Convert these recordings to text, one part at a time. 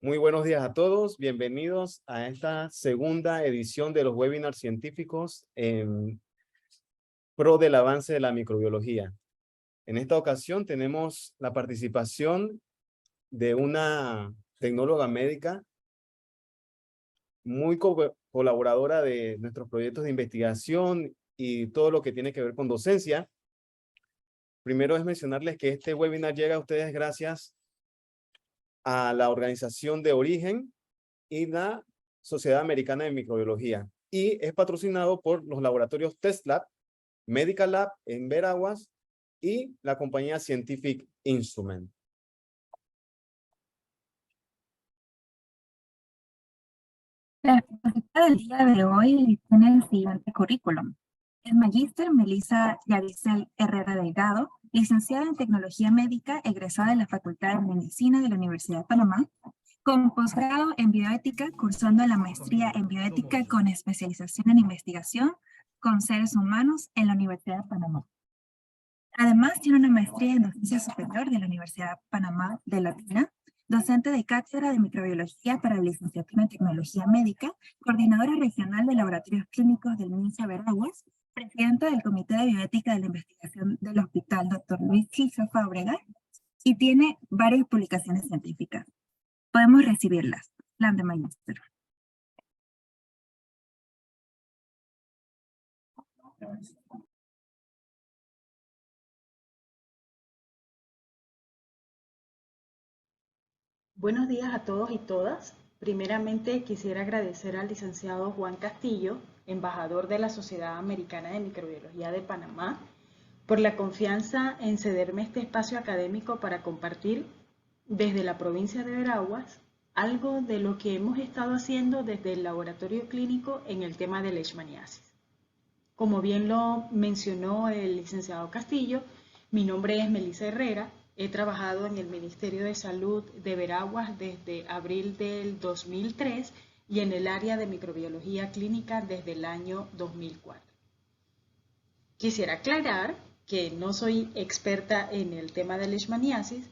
Muy buenos días a todos. Bienvenidos a esta segunda edición de los webinars científicos en pro del avance de la microbiología. En esta ocasión tenemos la participación de una tecnóloga médica muy colaboradora de nuestros proyectos de investigación y todo lo que tiene que ver con docencia. Primero es mencionarles que este webinar llega a ustedes gracias a la organización de Origen y la Sociedad Americana de Microbiología, y es patrocinado por los laboratorios TestLab, Medical Lab en Veraguas y la compañía Scientific Instrument. La expositora del día de hoy tiene el siguiente currículum. Es magíster Melissa Yaricel Herrera Delgado, licenciada en Tecnología Médica, egresada de la Facultad de Medicina de la Universidad de Panamá, con posgrado en Bioética, cursando la maestría en Bioética con especialización en investigación con seres humanos en la Universidad de Panamá. Además, tiene una maestría en Docencia Superior de la Universidad de Panamá de Latina, docente de cátedra de microbiología para la licenciatura en tecnología médica, coordinadora regional de laboratorios clínicos del MINSA Veraguas, presidenta del Comité de Bioética de la Investigación del Hospital Dr. Luis Chiso Fábregas, y tiene varias publicaciones científicas. Podemos recibirlas. Plan de magíster. Buenos días a todos y todas. Primeramente quisiera agradecer al licenciado Juan Castillo, embajador de la Sociedad Americana de Microbiología de Panamá, por la confianza en cederme este espacio académico para compartir desde la provincia de Veraguas algo de lo que hemos estado haciendo desde el laboratorio clínico en el tema de leishmaniasis. Como bien lo mencionó el licenciado Castillo, mi nombre es Melissa Herrera. He trabajado en el Ministerio de Salud de Veraguas desde abril del 2003 y en el área de microbiología clínica desde el año 2004. Quisiera aclarar que no soy experta en el tema de leishmaniasis,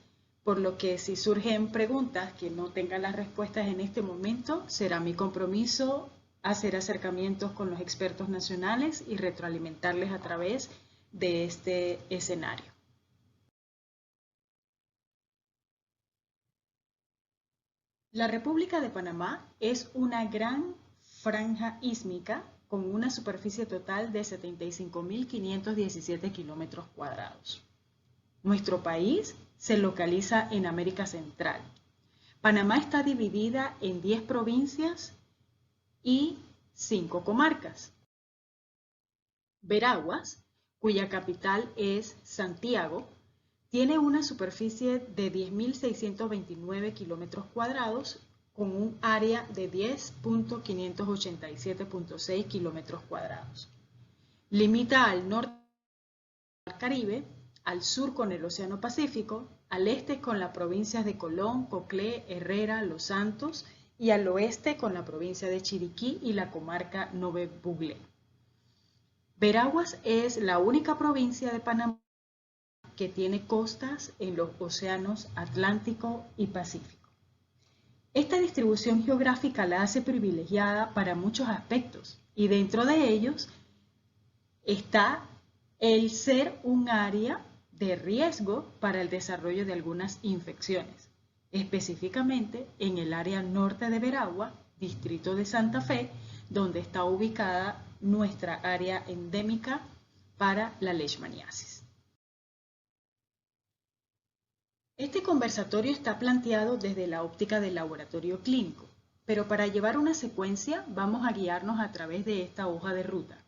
por lo que si surgen preguntas que no tengan las respuestas en este momento, será mi compromiso hacer acercamientos con los expertos nacionales y retroalimentarles a través de este escenario. La República de Panamá es una gran franja ísmica con una superficie total de 75.517 kilómetros cuadrados. Nuestro país se localiza en América Central. Panamá está dividida en 10 provincias y 5 comarcas. Veraguas, cuya capital es Santiago, tiene una superficie de 10.629 kilómetros cuadrados con un área de 10.587.6 kilómetros cuadrados. Limita al norte con el Caribe, al sur con el Océano Pacífico, al este con las provincias de Colón, Coclé, Herrera, Los Santos y al oeste con la provincia de Chiriquí y la comarca Nové Buglé. Veraguas es la única provincia de Panamá que tiene costas en los océanos Atlántico y Pacífico. Esta distribución geográfica la hace privilegiada para muchos aspectos y dentro de ellos está el ser un área de riesgo para el desarrollo de algunas infecciones, específicamente en el área norte de Veragua, distrito de Santa Fe, donde está ubicada nuestra área endémica para la leishmaniasis. Este conversatorio está planteado desde la óptica del laboratorio clínico, pero para llevar una secuencia vamos a guiarnos a través de esta hoja de ruta,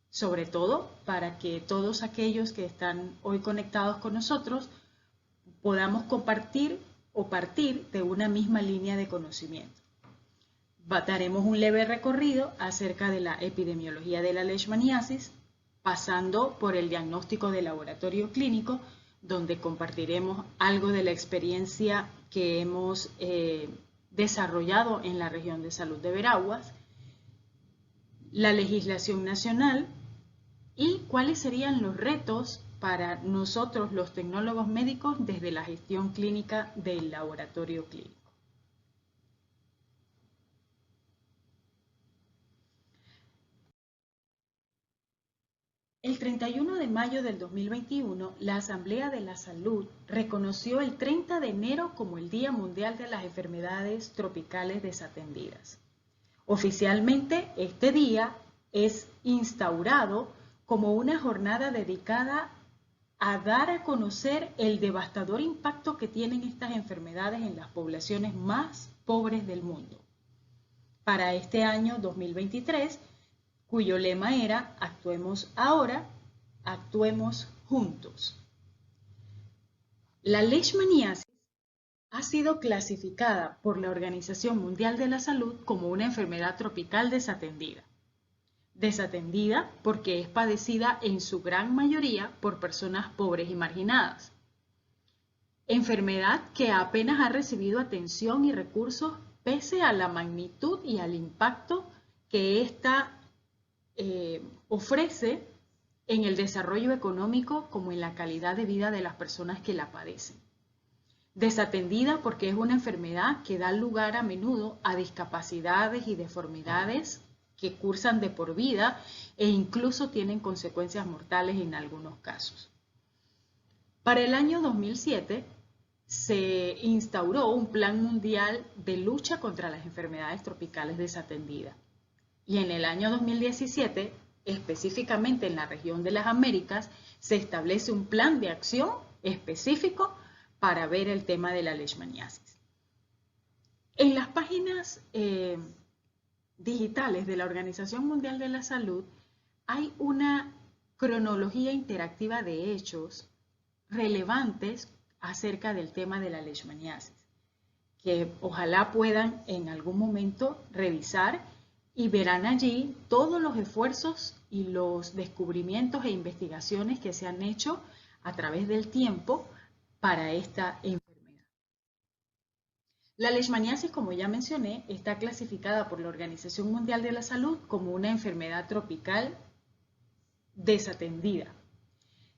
sobre todo para que todos aquellos que están hoy conectados con nosotros podamos compartir o partir de una misma línea de conocimiento. Daremos un leve recorrido acerca de la epidemiología de la leishmaniasis, pasando por el diagnóstico de laboratorio clínico, donde compartiremos algo de la experiencia que hemos desarrollado en la región de salud de Veraguas, la legislación nacional y cuáles serían los retos para nosotros los tecnólogos médicos desde la gestión clínica del laboratorio clínico. El 31 de mayo del 2021, la Asamblea de la Salud reconoció el 30 de enero como el Día Mundial de las Enfermedades Tropicales Desatendidas. Oficialmente, este día es instaurado como una jornada dedicada a dar a conocer el devastador impacto que tienen estas enfermedades en las poblaciones más pobres del mundo. Para este año 2023, cuyo lema era Actuemos ahora, actuemos juntos. La leishmaniasis ha sido clasificada por la Organización Mundial de la Salud como una enfermedad tropical desatendida. Desatendida porque es padecida en su gran mayoría por personas pobres y marginadas. Enfermedad que apenas ha recibido atención y recursos pese a la magnitud y al impacto que ésta ofrece en el desarrollo económico como en la calidad de vida de las personas que la padecen. Desatendida porque es una enfermedad que da lugar a menudo a discapacidades y deformidades que cursan de por vida e incluso tienen consecuencias mortales en algunos casos. Para el año 2007 se instauró un Plan Mundial de Lucha contra las Enfermedades Tropicales Desatendidas. Y en el año 2017, específicamente en la región de las Américas, se establece un plan de acción específico para ver el tema de la leishmaniasis. En las páginas digitales de la Organización Mundial de la Salud hay una cronología interactiva de hechos relevantes acerca del tema de la leishmaniasis, que ojalá puedan en algún momento revisar y verán allí todos los esfuerzos y los descubrimientos e investigaciones que se han hecho a través del tiempo para esta enfermedad. La leishmaniasis, como ya mencioné, está clasificada por la Organización Mundial de la Salud como una enfermedad tropical desatendida.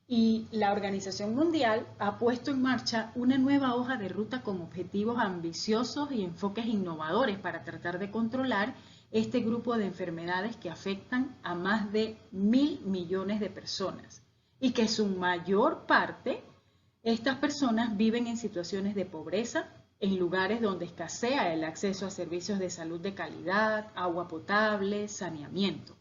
Y la Organización Mundial ha puesto en marcha una nueva hoja de ruta con objetivos ambiciosos y enfoques innovadores para tratar de controlar este grupo de enfermedades que afectan a más de 1.000 millones de personas y que su mayor parte, estas personas viven en situaciones de pobreza, en lugares donde escasea el acceso a servicios de salud de calidad, agua potable, saneamiento.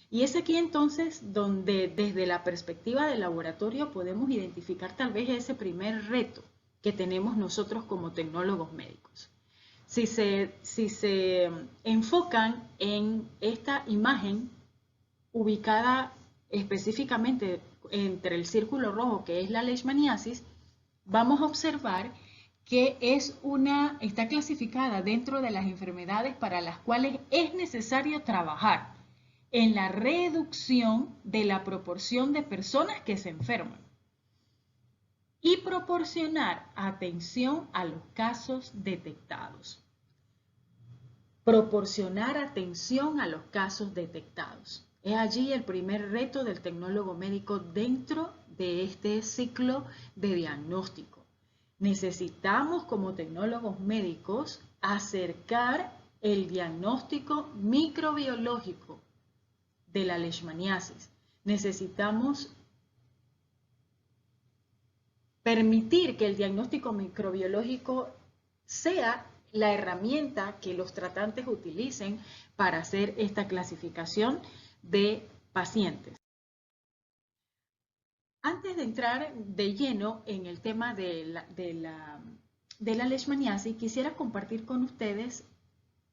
Y es aquí entonces donde desde la perspectiva del laboratorio podemos identificar tal vez ese primer reto que tenemos nosotros como tecnólogos médicos. Si se enfocan en esta imagen ubicada específicamente entre el círculo rojo que es la leishmaniasis, vamos a observar que está clasificada dentro de las enfermedades para las cuales es necesario trabajar en la reducción de la proporción de personas que se enferman y proporcionar atención a los casos detectados. Proporcionar atención a los casos detectados. Es allí el primer reto del tecnólogo médico dentro de este ciclo de diagnóstico. Necesitamos como tecnólogos médicos acercar el diagnóstico microbiológico de la leishmaniasis. Necesitamos permitir que el diagnóstico microbiológico sea la herramienta que los tratantes utilicen para hacer esta clasificación de pacientes. Antes de entrar de lleno en el tema de la leishmaniasis, quisiera compartir con ustedes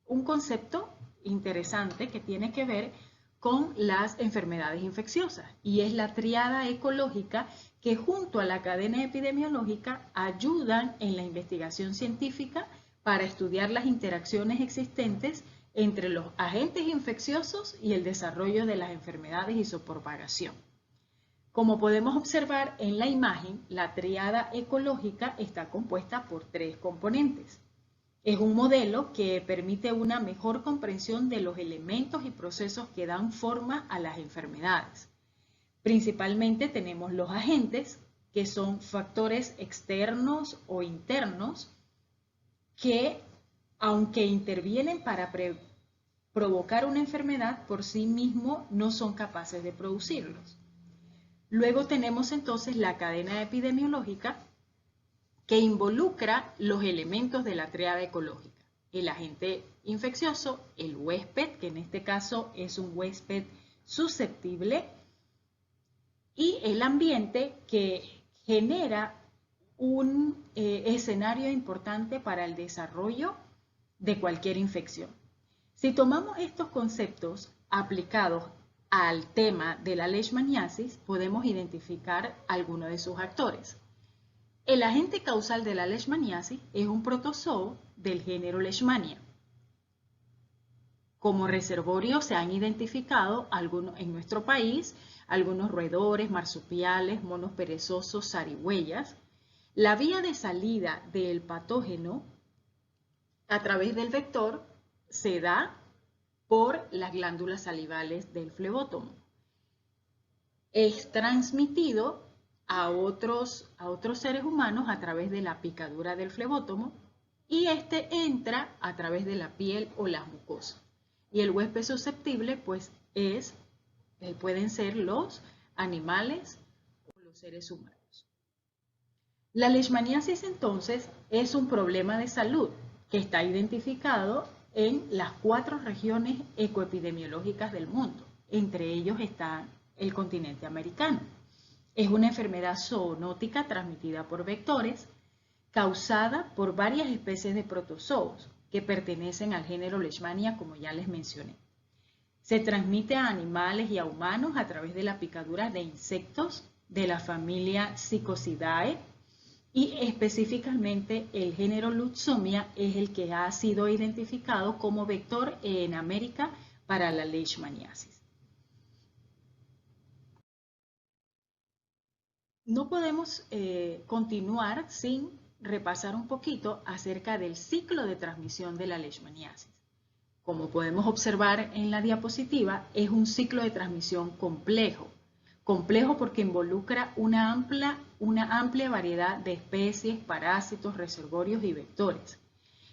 un concepto interesante que tiene que ver con las enfermedades infecciosas y es la tríada ecológica que junto a la cadena epidemiológica ayudan en la investigación científica para estudiar las interacciones existentes entre los agentes infecciosos y el desarrollo de las enfermedades y su propagación. Como podemos observar en la imagen, la tríada ecológica está compuesta por 3 componentes. Es un modelo que permite una mejor comprensión de los elementos y procesos que dan forma a las enfermedades. Principalmente tenemos los agentes, que son factores externos o internos, que aunque intervienen para provocar una enfermedad, por sí mismos no son capaces de producirlos. Luego tenemos entonces la cadena epidemiológica que involucra los elementos de la tríada ecológica. El agente infeccioso, el huésped, que en este caso es un huésped susceptible, y el ambiente que genera un escenario importante para el desarrollo de cualquier infección. Si tomamos estos conceptos aplicados al tema de la leishmaniasis, podemos identificar algunos de sus actores. El agente causal de la leishmaniasis es un protozoo del género Leishmania. Como reservorio se han identificado en nuestro país algunos roedores, marsupiales, monos perezosos, zarigüeyas. La vía de salida del patógeno a través del vector se da por las glándulas salivales del flebótomo. Es transmitido a otros seres humanos a través de la picadura del flebótomo y este entra a través de la piel o las mucosas. Y el huésped susceptible pues pueden ser los animales o los seres humanos. La leishmaniasis entonces es un problema de salud que está identificado en las 4 regiones ecoepidemiológicas del mundo. Entre ellos está el continente americano. Es una enfermedad zoonótica transmitida por vectores, causada por varias especies de protozoos que pertenecen al género Leishmania, como ya les mencioné. Se transmite a animales y a humanos a través de la picadura de insectos de la familia Psicocidae y específicamente el género Lutzomia es el que ha sido identificado como vector en América para la leishmaniasis. No podemos continuar sin repasar un poquito acerca del ciclo de transmisión de la leishmaniasis. Como podemos observar en la diapositiva, es un ciclo de transmisión complejo. Complejo porque involucra una amplia variedad de especies, parásitos, reservorios y vectores.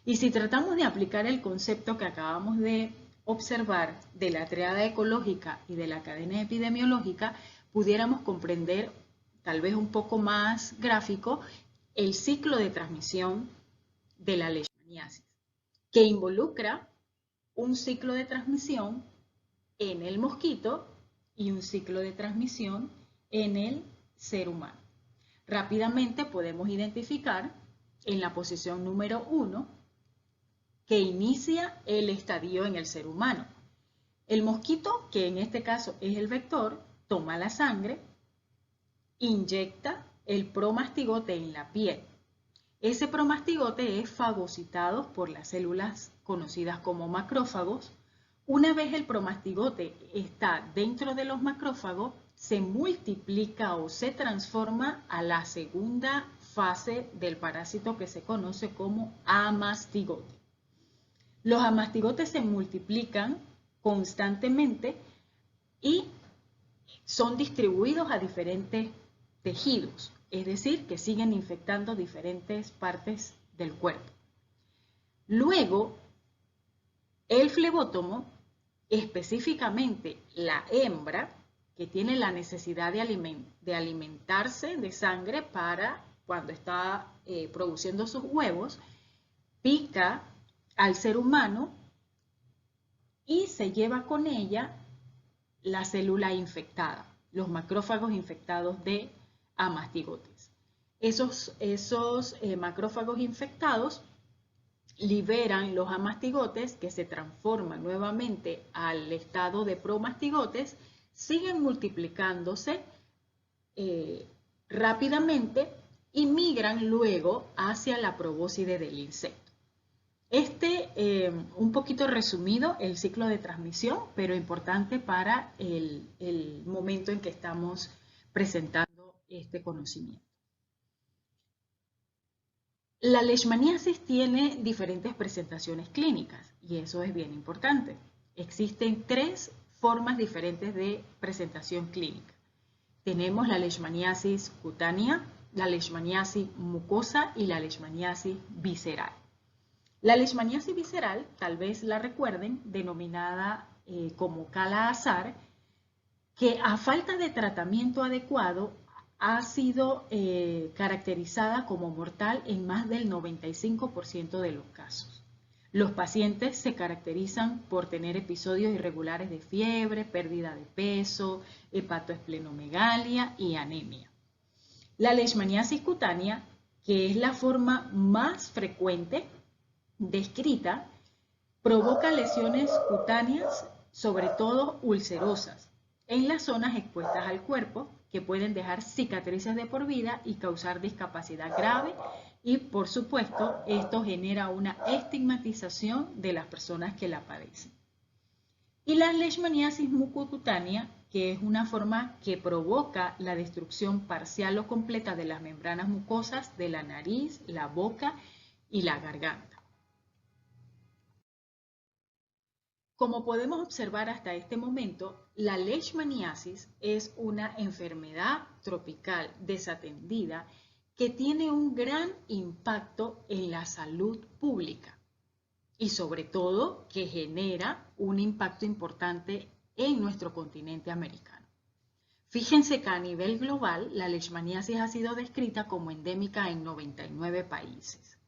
Y si tratamos de aplicar el concepto que acabamos de observar de la tríada ecológica y de la cadena epidemiológica, pudiéramos comprender, tal vez un poco más gráfico, el ciclo de transmisión de la leishmaniasis, que involucra un ciclo de transmisión en el mosquito y un ciclo de transmisión en el ser humano. Rápidamente podemos identificar en la posición número 1 que inicia el estadio en el ser humano. El mosquito, que en este caso es el vector, toma la sangre, inyecta el promastigote en la piel. Ese promastigote es fagocitado por las células conocidas como macrófagos. Una vez el promastigote está dentro de los macrófagos, se multiplica o se transforma a la segunda fase del parásito que se conoce como amastigote. Los amastigotes se multiplican constantemente y son distribuidos a diferentes tejidos, es decir, que siguen infectando diferentes partes del cuerpo. Luego, el flebótomo, específicamente la hembra, que tiene la necesidad de alimentarse de sangre para cuando está produciendo sus huevos, pica al ser humano y se lleva con ella la célula infectada, los macrófagos infectados de amastigotes. Esos macrófagos infectados liberan los amastigotes que se transforman nuevamente al estado de promastigotes, siguen multiplicándose rápidamente y migran luego hacia la probóscide del insecto. Un poquito resumido el ciclo de transmisión, pero importante para el momento en que estamos presentando este conocimiento. La leishmaniasis tiene diferentes presentaciones clínicas y eso es bien importante. Existen 3 formas diferentes de presentación clínica. Tenemos la leishmaniasis cutánea, la leishmaniasis mucosa y la leishmaniasis visceral. La leishmaniasis visceral, tal vez la recuerden, denominada como Kala-Azar, que a falta de tratamiento adecuado ha sido caracterizada como mortal en más del 95% de los casos. Los pacientes se caracterizan por tener episodios irregulares de fiebre, pérdida de peso, hepatoesplenomegalia y anemia. La leishmaniasis cutánea, que es la forma más frecuente descrita, provoca lesiones cutáneas, sobre todo ulcerosas, en las zonas expuestas al cuerpo, que pueden dejar cicatrices de por vida y causar discapacidad grave, y por supuesto esto genera una estigmatización de las personas que la padecen. Y la leishmaniasis mucocutánea, que es una forma que provoca la destrucción parcial o completa de las membranas mucosas de la nariz, la boca y la garganta. Como podemos observar hasta este momento, la leishmaniasis es una enfermedad tropical desatendida que tiene un gran impacto en la salud pública y sobre todo que genera un impacto importante en nuestro continente americano. Fíjense que a nivel global la leishmaniasis ha sido descrita como endémica en 99 países.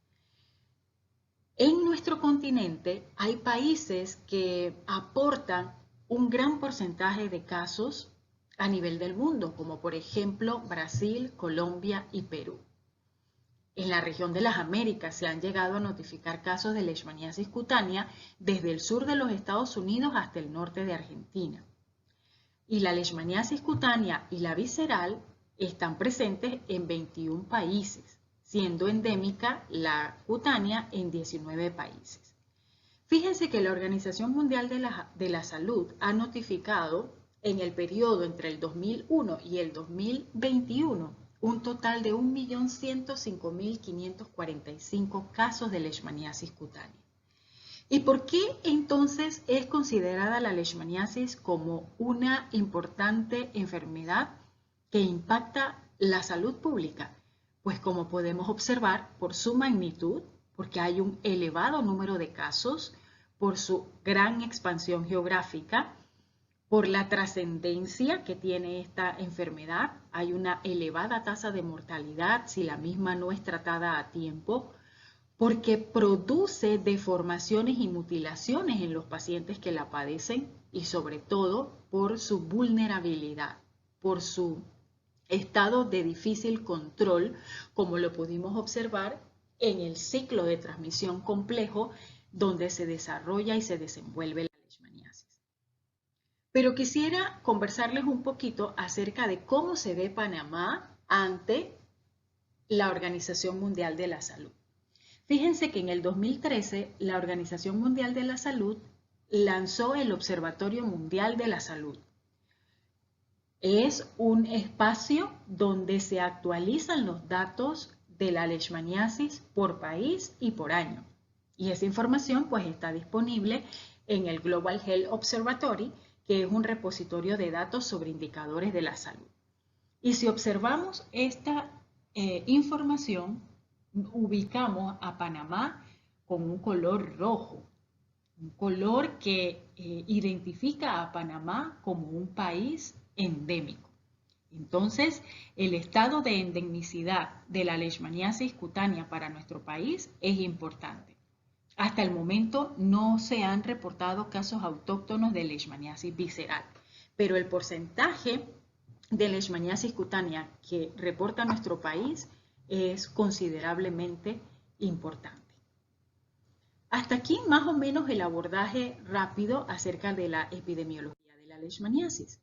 En nuestro continente hay países que aportan un gran porcentaje de casos a nivel del mundo, como por ejemplo Brasil, Colombia y Perú. En la región de las Américas se han llegado a notificar casos de leishmaniasis cutánea desde el sur de los Estados Unidos hasta el norte de Argentina. Y la leishmaniasis cutánea y la visceral están presentes en 21 países, siendo endémica la cutánea en 19 países. Fíjense que la Organización Mundial de la Salud ha notificado en el periodo entre el 2001 y el 2021 un total de 1.105.545 casos de leishmaniasis cutánea. ¿Y por qué entonces es considerada la leishmaniasis como una importante enfermedad que impacta la salud pública? Pues como podemos observar, por su magnitud, porque hay un elevado número de casos, por su gran expansión geográfica, por la trascendencia que tiene esta enfermedad, hay una elevada tasa de mortalidad si la misma no es tratada a tiempo, porque produce deformaciones y mutilaciones en los pacientes que la padecen y sobre todo por su vulnerabilidad, por su estado de difícil control, como lo pudimos observar en el ciclo de transmisión complejo donde se desarrolla y se desenvuelve la leishmaniasis. Pero quisiera conversarles un poquito acerca de cómo se ve Panamá ante la Organización Mundial de la Salud. Fíjense que en el 2013 la Organización Mundial de la Salud lanzó el Observatorio Mundial de la Salud. Es un espacio donde se actualizan los datos de la leishmaniasis por país y por año. Y esa información pues está disponible en el Global Health Observatory, que es un repositorio de datos sobre indicadores de la salud. Y si observamos esta información, ubicamos a Panamá con un color rojo, un color que identifica a Panamá como un país endémico. Entonces, el estado de endemicidad de la leishmaniasis cutánea para nuestro país es importante. Hasta el momento no se han reportado casos autóctonos de leishmaniasis visceral, pero el porcentaje de leishmaniasis cutánea que reporta nuestro país es considerablemente importante. Hasta aquí más o menos el abordaje rápido acerca de la epidemiología de la leishmaniasis.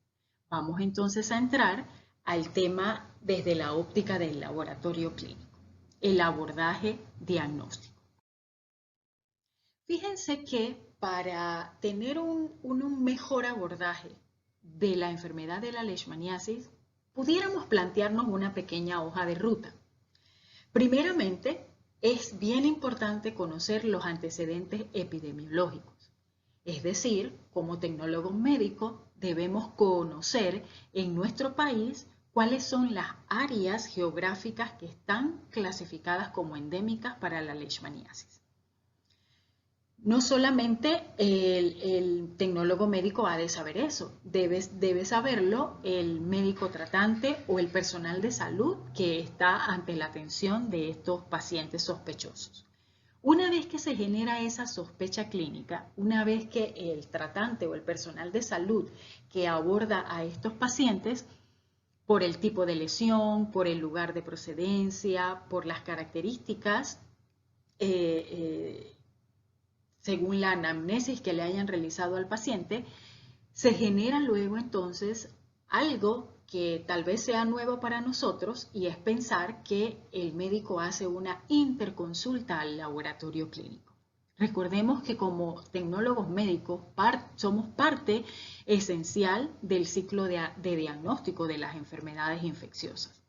Vamos entonces a entrar al tema desde la óptica del laboratorio clínico, el abordaje diagnóstico. Fíjense que para tener un mejor abordaje de la enfermedad de la leishmaniasis, pudiéramos plantearnos una pequeña hoja de ruta. Primeramente, es bien importante conocer los antecedentes epidemiológicos. Es decir, como tecnólogos médicos debemos conocer en nuestro país cuáles son las áreas geográficas que están clasificadas como endémicas para la leishmaniasis. No solamente el tecnólogo médico ha de saber eso, debe saberlo el médico tratante o el personal de salud que está ante la atención de estos pacientes sospechosos. Una vez que se genera esa sospecha clínica, una vez que el tratante o el personal de salud que aborda a estos pacientes, por el tipo de lesión, por el lugar de procedencia, por las características, según la anamnesis que le hayan realizado al paciente, se genera luego entonces algo que tal vez sea nuevo para nosotros y es pensar que el médico hace una interconsulta al laboratorio clínico. Recordemos que como tecnólogos médicos somos parte esencial del ciclo de diagnóstico de las enfermedades infecciosas.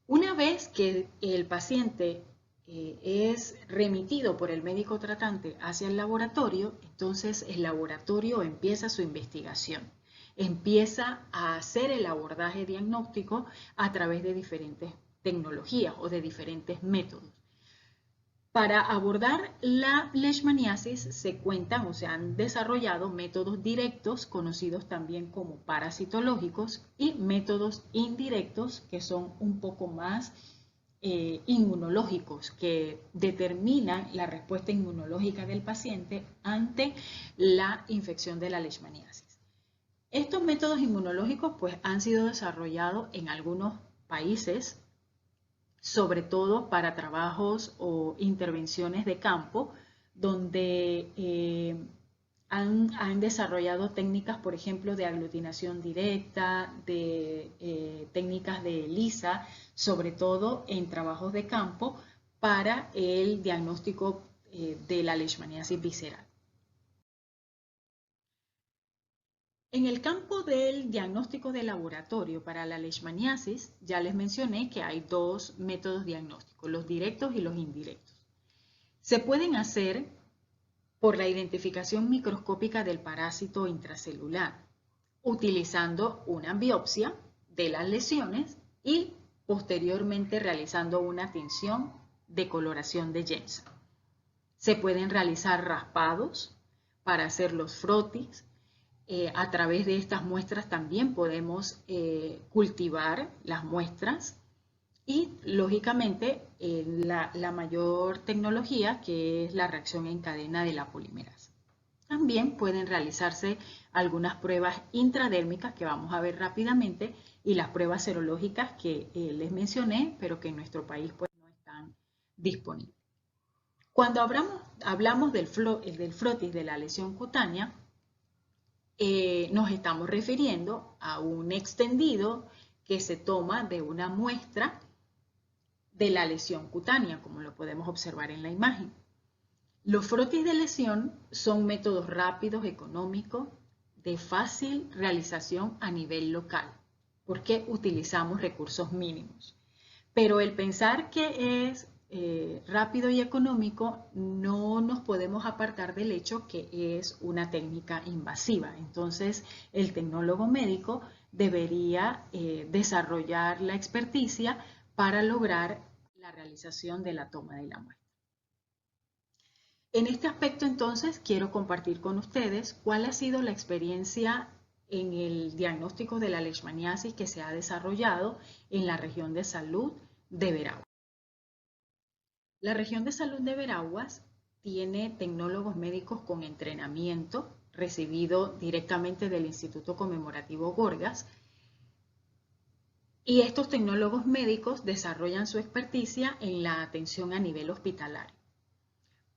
Una vez que el paciente es remitido por el médico tratante hacia el laboratorio, entonces el laboratorio empieza su investigación, empieza a hacer el abordaje diagnóstico a través de diferentes tecnologías o de diferentes métodos. Para abordar la leishmaniasis se cuentan o se han desarrollado métodos directos, conocidos también como parasitológicos, y métodos indirectos que son un poco más inmunológicos, que determinan la respuesta inmunológica del paciente ante la infección de la leishmaniasis. Estos métodos inmunológicos pues han sido desarrollados en algunos países, sobre todo para trabajos o intervenciones de campo, donde han desarrollado técnicas, por ejemplo, de aglutinación directa, de técnicas de ELISA, sobre todo en trabajos de campo para el diagnóstico de la leishmaniasis visceral. En el campo del diagnóstico de laboratorio para la leishmaniasis, ya les mencioné que hay dos métodos diagnósticos, los directos y los indirectos. Se pueden hacer por la identificación microscópica del parásito intracelular, utilizando una biopsia de las lesiones y posteriormente realizando una tinción de coloración de Jensen. Se pueden realizar raspados para hacer los frotis. A través de estas muestras también podemos cultivar las muestras y, lógicamente, la mayor tecnología, que es la reacción en cadena de la polimerasa. También pueden realizarse algunas pruebas intradérmicas que vamos a ver rápidamente y las pruebas serológicas que les mencioné, pero que en nuestro país pues, no están disponibles. Cuando hablamos del frotis de la lesión cutánea, nos estamos refiriendo a un extendido que se toma de una muestra de la lesión cutánea, como lo podemos observar en la imagen. Los frotis de lesión son métodos rápidos, económicos, de fácil realización a nivel local, porque utilizamos recursos mínimos. Pero el pensar que es rápido y económico, no nos podemos apartar del hecho que es una técnica invasiva. Entonces, el tecnólogo médico debería desarrollar la experticia para lograr la realización de la toma de la muestra. En este aspecto, entonces, quiero compartir con ustedes cuál ha sido la experiencia en el diagnóstico de la leishmaniasis que se ha desarrollado en la región de salud de Veraguas. La región de salud de Veraguas tiene tecnólogos médicos con entrenamiento recibido directamente del Instituto Conmemorativo Gorgas, y estos tecnólogos médicos desarrollan su experticia en la atención a nivel hospitalario.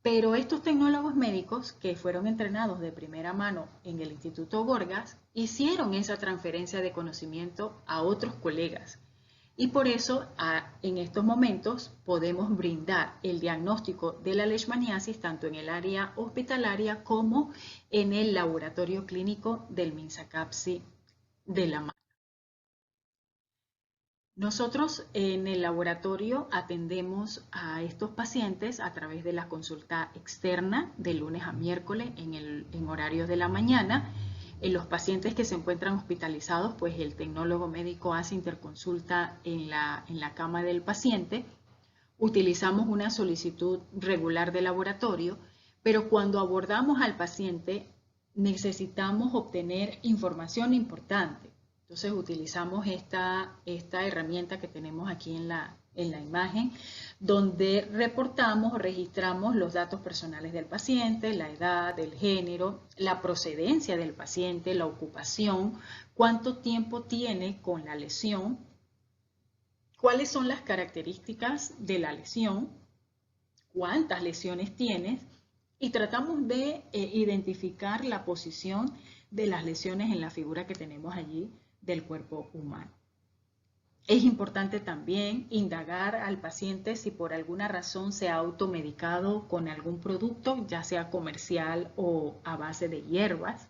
Pero estos tecnólogos médicos que fueron entrenados de primera mano en el Instituto Gorgas hicieron esa transferencia de conocimiento a otros colegas. Y por eso, en estos momentos, podemos brindar el diagnóstico de la leishmaniasis tanto en el área hospitalaria como en el laboratorio clínico del MINSACAPSI de La Mata. Nosotros en el laboratorio atendemos a estos pacientes a través de la consulta externa de lunes a miércoles en horarios de la mañana. En los pacientes que se encuentran hospitalizados, pues el tecnólogo médico hace interconsulta en la cama del paciente. Utilizamos una solicitud regular de laboratorio, Pero cuando abordamos al paciente, necesitamos obtener información importante. Entonces utilizamos esta herramienta que tenemos aquí en la imagen, donde reportamos o registramos los datos personales del paciente, la edad, el género, la procedencia del paciente, la ocupación, cuánto tiempo tiene con la lesión, cuáles son las características de la lesión, cuántas lesiones tienes, y tratamos de identificar la posición de las lesiones en la figura que tenemos allí del cuerpo humano. Es importante también indagar al paciente si por alguna razón se ha automedicado con algún producto, ya sea comercial o a base de hierbas.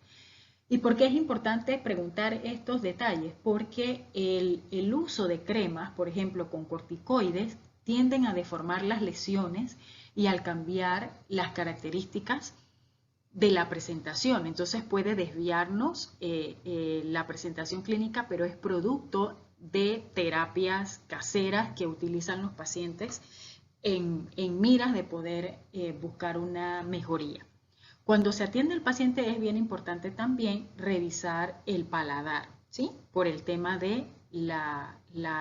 ¿Y por qué es importante preguntar estos detalles? Porque el uso de cremas, por ejemplo, con corticoides, tienden a deformar las lesiones y al cambiar las características de la presentación. Entonces puede desviarnos la presentación clínica, pero es producto de terapias caseras que utilizan los pacientes en miras de poder buscar una mejoría. Cuando se atiende al paciente es bien importante también revisar el paladar, ¿sí? Por el tema de la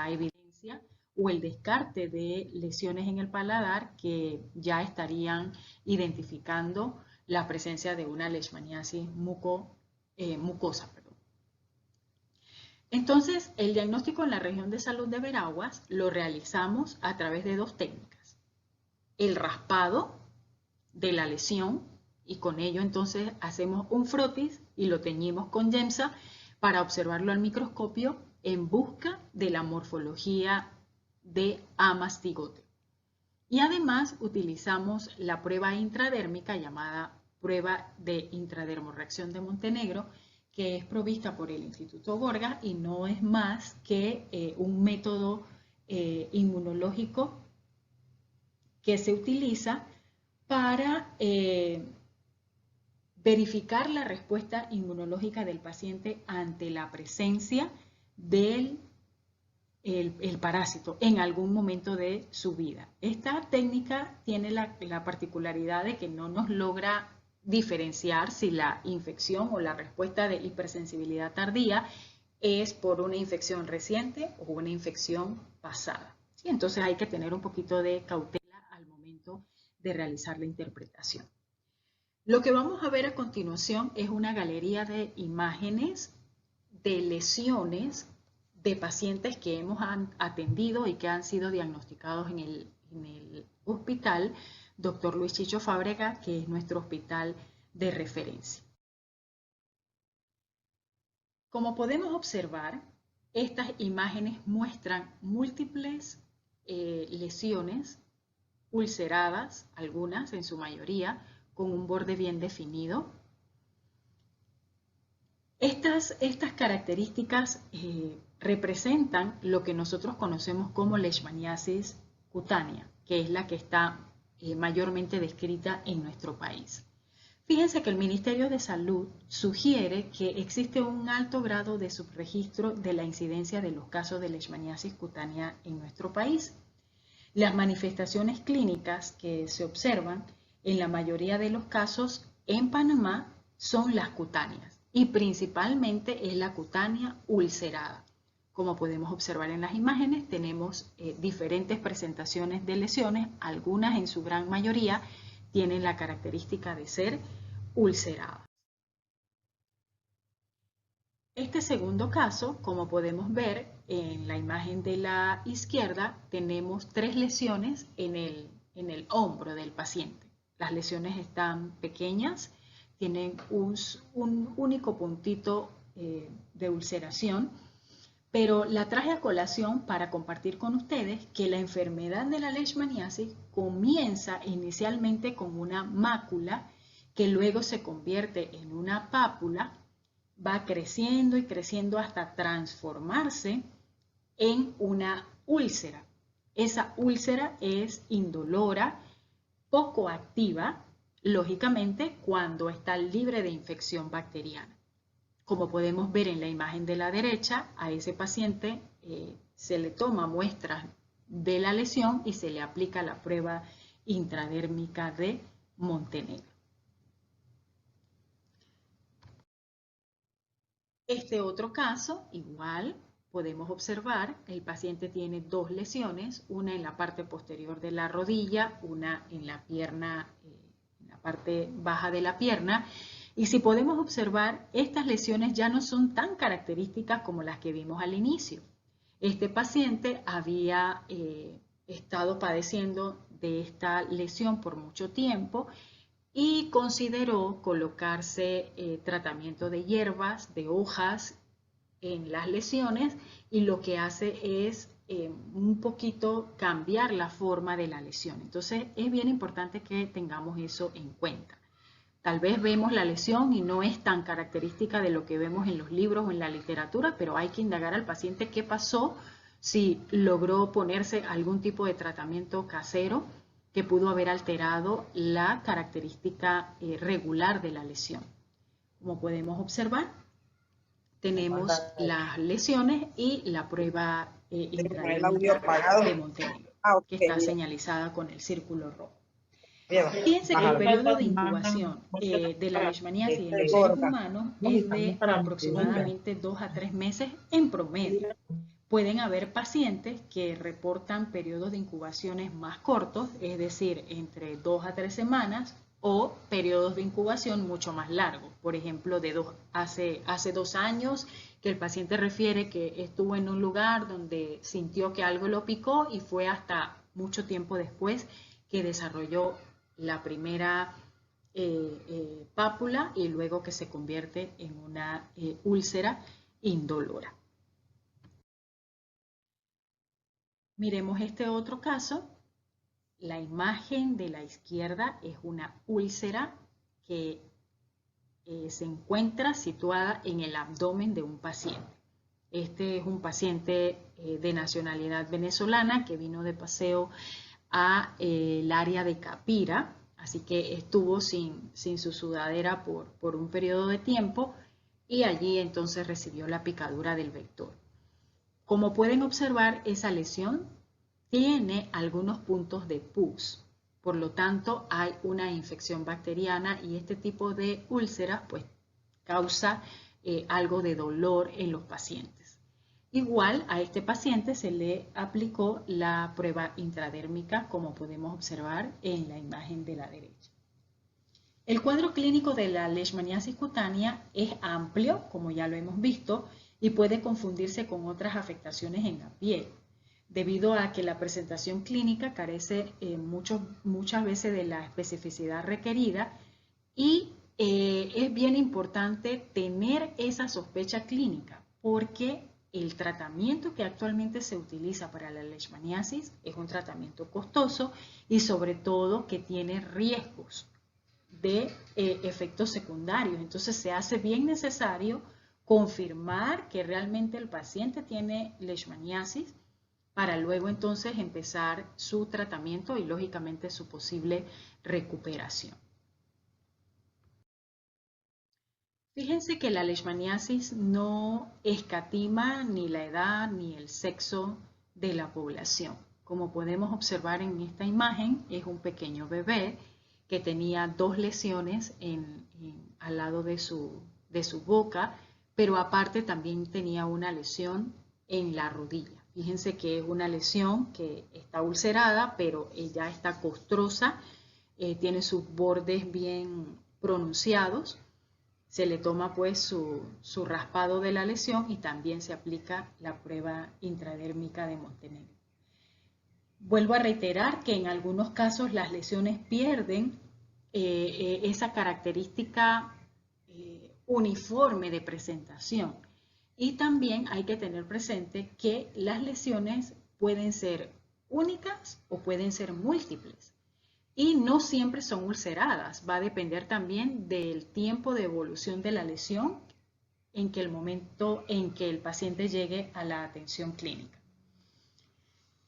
evidencia o el descarte de lesiones en el paladar que ya estarían identificando la presencia de una leishmaniasis mucosa. Entonces, el diagnóstico en la región de salud de Veraguas lo realizamos a través de dos técnicas. El raspado de la lesión, y con ello entonces hacemos un frotis y lo teñimos con Yemsa para observarlo al microscopio en busca de la morfología de amastigote. Y además utilizamos la prueba intradérmica llamada prueba de intradermorreacción de Montenegro, que es provista por el Instituto Gorga y no es más que un método inmunológico que se utiliza para verificar la respuesta inmunológica del paciente ante la presencia del parásito en algún momento de su vida. Esta técnica tiene la particularidad de que no nos logra diferenciar si la infección o la respuesta de hipersensibilidad tardía es por una infección reciente o una infección pasada. ¿Sí? Entonces hay que tener un poquito de cautela al momento de realizar la interpretación. Lo que vamos a ver a continuación es una galería de imágenes de lesiones de pacientes que hemos atendido y que han sido diagnosticados en el hospital Dr. Luis Chicho Fábrega, que es nuestro hospital de referencia. Como podemos observar, estas imágenes muestran múltiples lesiones ulceradas, algunas en su mayoría, con un borde bien definido. Estas características representan lo que nosotros conocemos como leishmaniasis cutánea, que es la que está mayormente descrita en nuestro país. Fíjense que el Ministerio de Salud sugiere que existe un alto grado de subregistro de la incidencia de los casos de leishmaniasis cutánea en nuestro país. Las manifestaciones clínicas que se observan en la mayoría de los casos en Panamá son las cutáneas y principalmente es la cutánea ulcerada. Como podemos observar en las imágenes, tenemos diferentes presentaciones de lesiones, algunas en su gran mayoría tienen la característica de ser ulceradas. Este segundo caso, como podemos ver en la imagen de la izquierda, tenemos 3 lesiones en el hombro del paciente. Las lesiones están pequeñas, tienen un único puntito de ulceración, pero la traje a colación para compartir con ustedes que la enfermedad de la leishmaniasis comienza inicialmente con una mácula que luego se convierte en una pápula, va creciendo y creciendo hasta transformarse en una úlcera. Esa úlcera es indolora, poco activa, lógicamente, cuando está libre de infección bacteriana. Como podemos ver en la imagen de la derecha, a ese paciente se le toma muestras de la lesión y se le aplica la prueba intradérmica de Montenegro. Este otro caso, igual, podemos observar, el paciente tiene dos lesiones, una en la parte posterior de la rodilla, una en la pierna, en la parte baja de la pierna. Y si podemos observar, estas lesiones ya no son tan características como las que vimos al inicio. Este paciente había estado padeciendo de esta lesión por mucho tiempo y consideró colocarse tratamiento de hierbas, de hojas en las lesiones, y lo que hace es un poquito cambiar la forma de la lesión. Entonces es bien importante que tengamos eso en cuenta. Tal vez vemos la lesión y no es tan característica de lo que vemos en los libros o en la literatura, pero hay que indagar al paciente qué pasó, si logró ponerse algún tipo de tratamiento casero que pudo haber alterado la característica regular de la lesión. Como podemos observar, tenemos las lesiones y la prueba intradérmica de Montenegro, que está señalizada con el círculo rojo. Fíjense que el periodo de incubación de la leishmaniasis en los seres humanos es de aproximadamente 2 a 3 meses en promedio. Pueden haber pacientes que reportan periodos de incubaciones más cortos, es decir, entre 2 a 3 semanas, o periodos de incubación mucho más largos. Por ejemplo, hace 2 años que el paciente refiere que estuvo en un lugar donde sintió que algo lo picó y fue hasta mucho tiempo después que desarrolló la primera pápula y luego que se convierte en una úlcera indolora. Miremos este otro caso. La imagen de la izquierda es una úlcera que se encuentra situada en el abdomen de un paciente. Este es un paciente de nacionalidad venezolana que vino de paseo a el área de Capira, así que estuvo sin su sudadera por un periodo de tiempo y allí entonces recibió la picadura del vector. Como pueden observar, esa lesión tiene algunos puntos de pus, por lo tanto hay una infección bacteriana y este tipo de úlceras pues causa algo de dolor en los pacientes. Igual a este paciente se le aplicó la prueba intradérmica, como podemos observar en la imagen de la derecha. El cuadro clínico de la leishmaniasis cutánea es amplio, como ya lo hemos visto, y puede confundirse con otras afectaciones en la piel, debido a que la presentación clínica carece muchas veces de la especificidad requerida y es bien importante tener esa sospecha clínica, porque el tratamiento que actualmente se utiliza para la leishmaniasis es un tratamiento costoso y sobre todo que tiene riesgos de efectos secundarios. Entonces se hace bien necesario confirmar que realmente el paciente tiene leishmaniasis para luego entonces empezar su tratamiento y lógicamente su posible recuperación. Fíjense que la leishmaniasis no escatima ni la edad ni el sexo de la población. Como podemos observar en esta imagen, es un pequeño bebé que tenía 2 lesiones al lado de su boca, pero aparte también tenía una lesión en la rodilla. Fíjense que es una lesión que está ulcerada, pero ella está costrosa, tiene sus bordes bien pronunciados. Se le toma pues su raspado de la lesión y también se aplica la prueba intradérmica de Montenegro. Vuelvo a reiterar que en algunos casos las lesiones pierden esa característica uniforme de presentación. Y también hay que tener presente que las lesiones pueden ser únicas o pueden ser múltiples. Y no siempre son ulceradas, va a depender también del tiempo de evolución de la lesión en que el momento en que el paciente llegue a la atención clínica.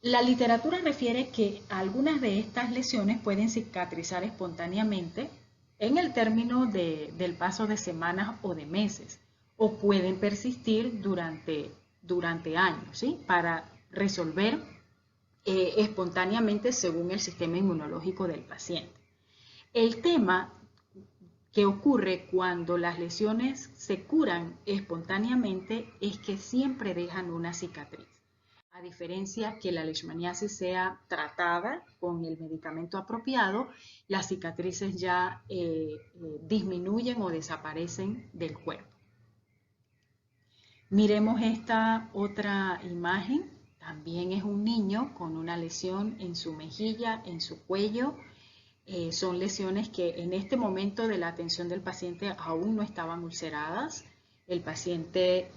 La literatura refiere que algunas de estas lesiones pueden cicatrizar espontáneamente en el término del paso de semanas o de meses, o pueden persistir durante años, ¿sí? Para resolver espontáneamente según el sistema inmunológico del paciente. El tema que ocurre cuando las lesiones se curan espontáneamente es que siempre dejan una cicatriz. A diferencia que la leishmaniasis sea tratada con el medicamento apropiado, las cicatrices ya disminuyen o desaparecen del cuerpo. Miremos esta otra imagen. También es un niño con una lesión en su mejilla, en su cuello. Son lesiones que en este momento de la atención del paciente aún no estaban ulceradas. El paciente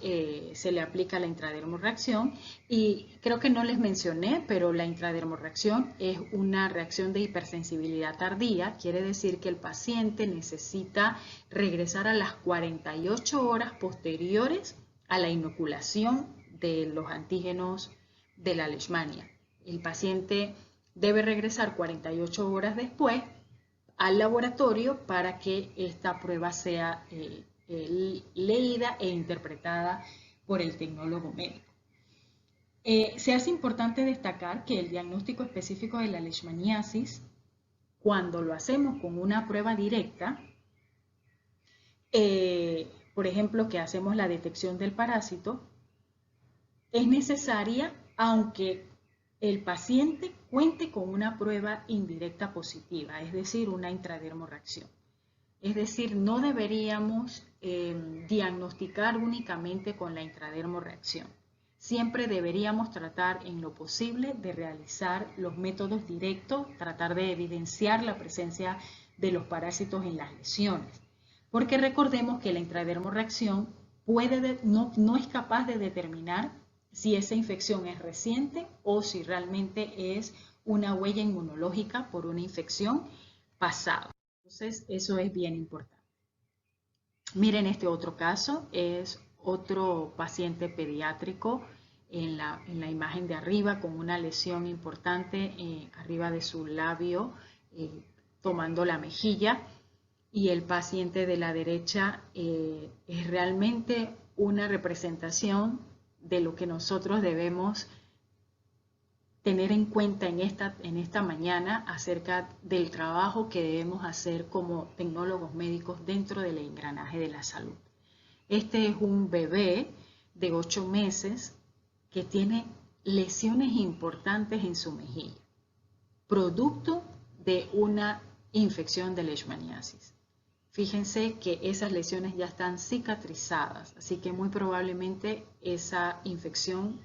se le aplica la intradermorreacción y creo que no les mencioné, pero la intradermorreacción es una reacción de hipersensibilidad tardía. Quiere decir que el paciente necesita regresar a las 48 horas posteriores a la inoculación de los antígenos de la leishmania. El paciente debe regresar 48 horas después al laboratorio para que esta prueba sea leída e interpretada por el tecnólogo médico. Se hace importante destacar que el diagnóstico específico de la leishmaniasis, cuando lo hacemos con una prueba directa, por ejemplo, que hacemos la detección del parásito, es necesaria aunque el paciente cuente con una prueba indirecta positiva, es decir, una intradermorreacción. Es decir, no deberíamos diagnosticar únicamente con la intradermorreacción. Siempre deberíamos tratar en lo posible de realizar los métodos directos, tratar de evidenciar la presencia de los parásitos en las lesiones. Porque recordemos que la intradermorreacción no es capaz de determinar si esa infección es reciente o si realmente es una huella inmunológica por una infección pasada. Entonces, eso es bien importante. Miren este otro caso, es otro paciente pediátrico en la imagen de arriba con una lesión importante arriba de su labio, tomando la mejilla, y el paciente de la derecha es realmente una representación de lo que nosotros debemos tener en cuenta en esta mañana acerca del trabajo que debemos hacer como tecnólogos médicos dentro del engranaje de la salud. Este es un bebé de 8 meses que tiene lesiones importantes en su mejilla, producto de una infección de leishmaniasis. Fíjense que esas lesiones ya están cicatrizadas, así que muy probablemente esa infección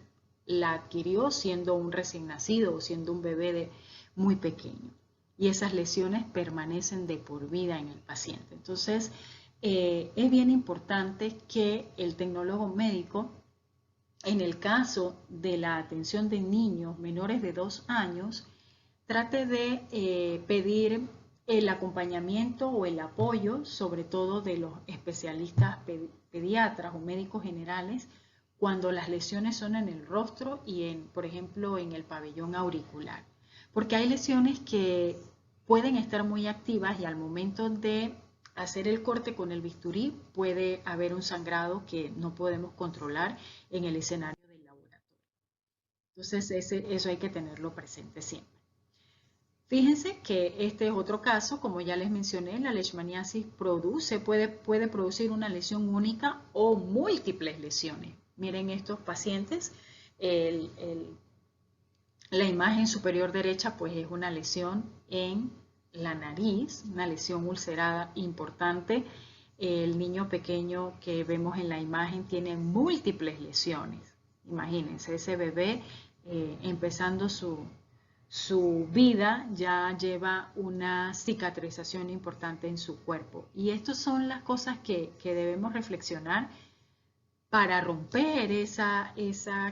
la adquirió siendo un recién nacido o siendo un bebé muy pequeño. Y esas lesiones permanecen de por vida en el paciente. Entonces, es bien importante que el tecnólogo médico, en el caso de la atención de niños menores de 2 años, trate de pedir el acompañamiento o el apoyo, sobre todo de los especialistas pediatras o médicos generales, cuando las lesiones son en el rostro y, por ejemplo, en el pabellón auricular. Porque hay lesiones que pueden estar muy activas y al momento de hacer el corte con el bisturí puede haber un sangrado que no podemos controlar en el escenario del laboratorio. Entonces, eso hay que tenerlo presente siempre. Fíjense que este es otro caso, como ya les mencioné, la leishmaniasis puede producir una lesión única o múltiples lesiones. Miren estos pacientes, la imagen superior derecha pues es una lesión en la nariz, una lesión ulcerada importante. El niño pequeño que vemos en la imagen tiene múltiples lesiones. Imagínense, ese bebé empezando su vida ya lleva una cicatrización importante en su cuerpo. Y estas son las cosas que debemos reflexionar para romper esa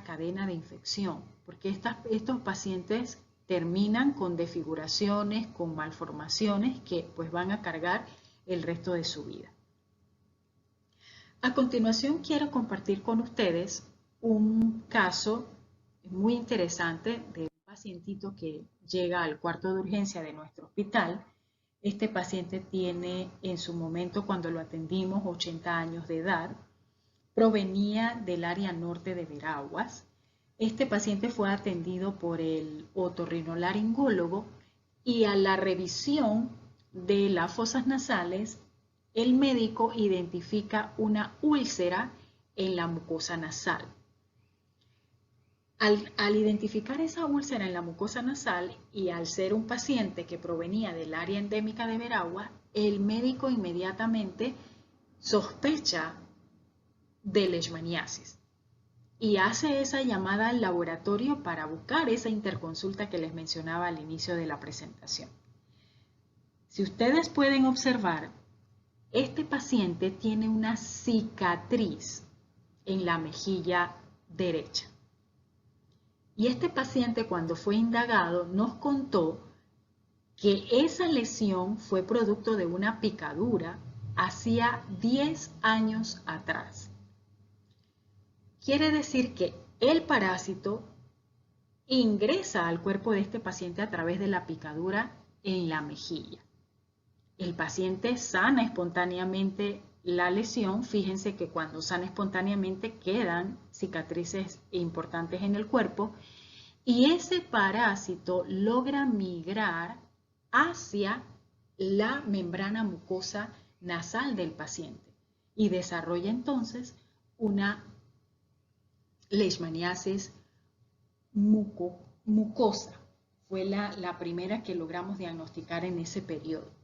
cadena de infección, porque estos pacientes terminan con desfiguraciones, con malformaciones que pues van a cargar el resto de su vida. A continuación quiero compartir con ustedes un caso muy interesante de un pacientito que llega al cuarto de urgencia de nuestro hospital. Este paciente tiene en su momento, cuando lo atendimos, 80 años de edad. Provenía del área norte de Veraguas. Este paciente fue atendido por el otorrinolaringólogo y a la revisión de las fosas nasales el médico identifica una úlcera en la mucosa nasal. Al identificar esa úlcera en la mucosa nasal y al ser un paciente que provenía del área endémica de Veragua, el médico inmediatamente sospecha de leishmaniasis y hace esa llamada al laboratorio para buscar esa interconsulta que les mencionaba al inicio de la presentación. Si ustedes pueden observar, este paciente tiene una cicatriz en la mejilla derecha. Y este paciente, cuando fue indagado, nos contó que esa lesión fue producto de una picadura hacía 10 años atrás. Quiere decir que el parásito ingresa al cuerpo de este paciente a través de la picadura en la mejilla. El paciente sana espontáneamente la lesión. Fíjense que cuando sana espontáneamente quedan cicatrices importantes en el cuerpo y ese parásito logra migrar hacia la membrana mucosa nasal del paciente y desarrolla entonces una leishmaniasis mucosa. Fue la primera que logramos diagnosticar en ese periodo.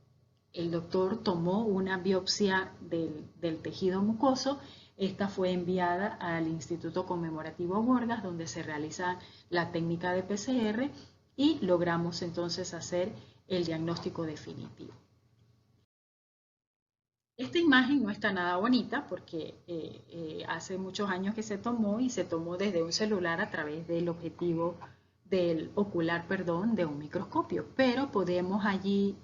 El doctor tomó una biopsia del tejido mucoso. Esta fue enviada al Instituto Conmemorativo Bordas, donde se realiza la técnica de PCR y logramos entonces hacer el diagnóstico definitivo. Esta imagen no está nada bonita porque hace muchos años que se tomó y se tomó desde un celular a través del objetivo del ocular, de un microscopio, pero podemos allí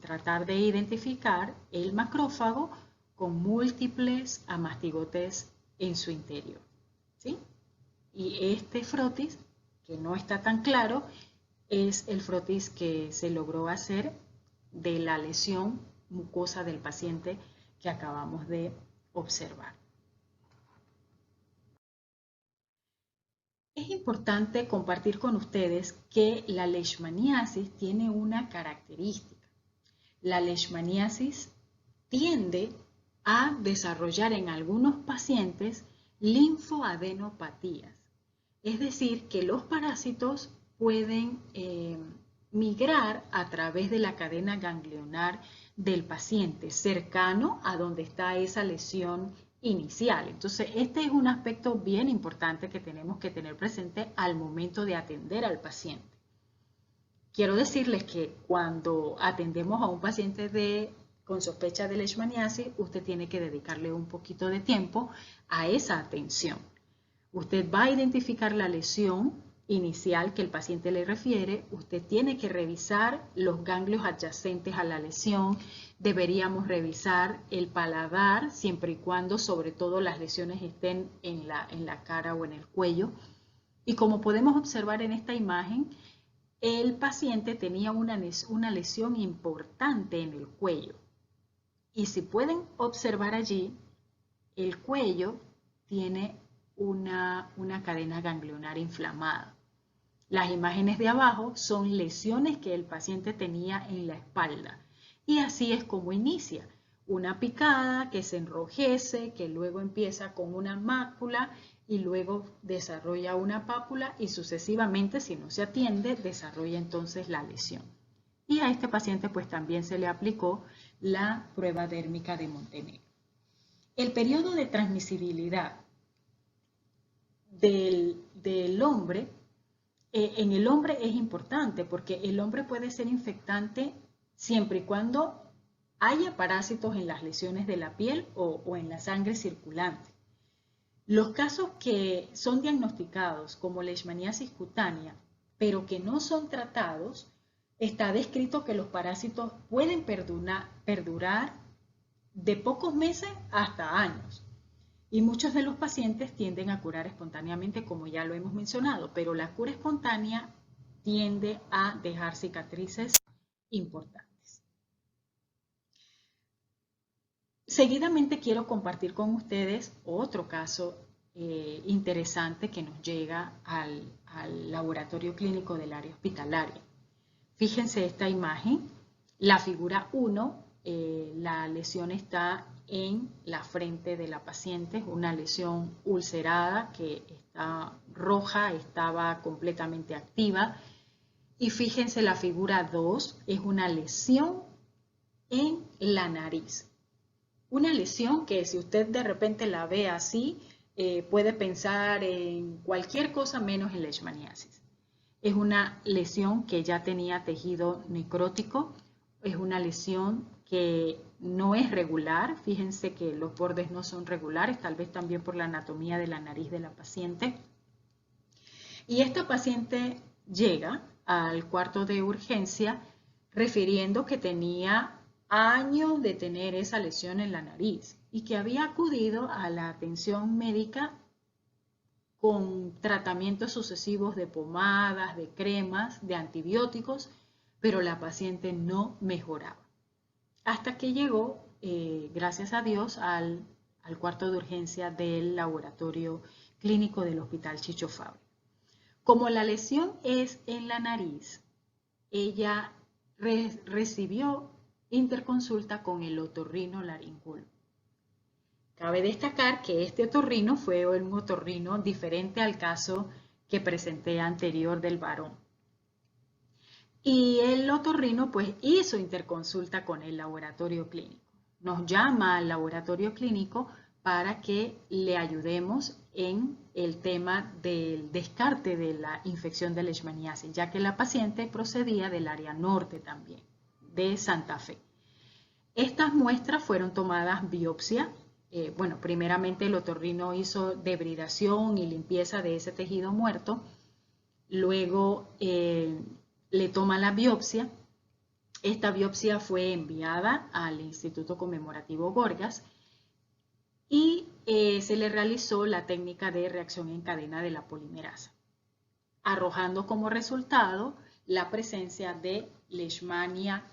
tratar de identificar el macrófago con múltiples amastigotes en su interior, ¿sí? Y este frotis, que no está tan claro, es el frotis que se logró hacer de la lesión mucosa del paciente que acabamos de observar. Es importante compartir con ustedes que la leishmaniasis tiene una característica. La leishmaniasis tiende a desarrollar en algunos pacientes linfoadenopatías. Es decir, que los parásitos pueden migrar a través de la cadena ganglionar del paciente, cercano a donde está esa lesión inicial. Entonces, este es un aspecto bien importante que tenemos que tener presente al momento de atender al paciente. Quiero decirles que cuando atendemos a un paciente con sospecha de leishmaniasis, usted tiene que dedicarle un poquito de tiempo a esa atención. Usted va a identificar la lesión inicial que el paciente le refiere, usted tiene que revisar los ganglios adyacentes a la lesión, deberíamos revisar el paladar siempre y cuando sobre todo las lesiones estén en la cara o en el cuello. Y como podemos observar en esta imagen, el paciente tenía una lesión importante en el cuello. Y si pueden observar allí, el cuello tiene una cadena ganglionar inflamada. Las imágenes de abajo son lesiones que el paciente tenía en la espalda. Y así es como inicia. Una picada que se enrojece, que luego empieza con una mácula y luego desarrolla una pápula y sucesivamente, si no se atiende, desarrolla entonces la lesión. Y a este paciente pues también se le aplicó la prueba dérmica de Montenegro. El periodo de transmisibilidad del hombre, en el hombre es importante porque el hombre puede ser infectante siempre y cuando haya parásitos en las lesiones de la piel o en la sangre circulante. Los casos que son diagnosticados como leishmaniasis cutánea, pero que no son tratados, está descrito que los parásitos pueden perdurar de pocos meses hasta años. Y muchos de los pacientes tienden a curar espontáneamente, como ya lo hemos mencionado, pero la cura espontánea tiende a dejar cicatrices importantes. Seguidamente quiero compartir con ustedes otro caso interesante que nos llega al laboratorio clínico del área hospitalaria. Fíjense esta imagen. La figura 1 la lesión está en la frente de la paciente, es una lesión ulcerada que está roja, estaba completamente activa. Y fíjense, la figura 2 es una lesión en la nariz. Una lesión que si usted de repente la ve así, puede pensar en cualquier cosa menos en leishmaniasis. Es una lesión que ya tenía tejido necrótico, es una lesión que no es regular, fíjense que los bordes no son regulares, tal vez también por la anatomía de la nariz de la paciente. Y esta paciente llega al cuarto de urgencia refiriendo que tenía años de tener esa lesión en la nariz y que había acudido a la atención médica con tratamientos sucesivos de pomadas, de cremas, de antibióticos, pero la paciente no mejoraba. Hasta que llegó, gracias a Dios, al cuarto de urgencia del laboratorio clínico del Hospital Chicho Fábrega. Como la lesión es en la nariz, ella recibió interconsulta con el otorrinolaringólogo. Cabe destacar que este otorrino fue un otorrino diferente al caso que presenté anterior del varón. Y el otorrino pues hizo interconsulta con el laboratorio clínico. Nos llama al laboratorio clínico para que le ayudemos en el tema del descarte de la infección de leishmaniasis, ya que la paciente procedía del área norte también, de Santa Fe. Estas muestras fueron tomadas biopsia. Bueno, primeramente el otorrino hizo debridación y limpieza de ese tejido muerto, luego le toma la biopsia. Esta biopsia fue enviada al Instituto Conmemorativo Gorgas y se le realizó la técnica de reacción en cadena de la polimerasa, arrojando como resultado la presencia de Leishmania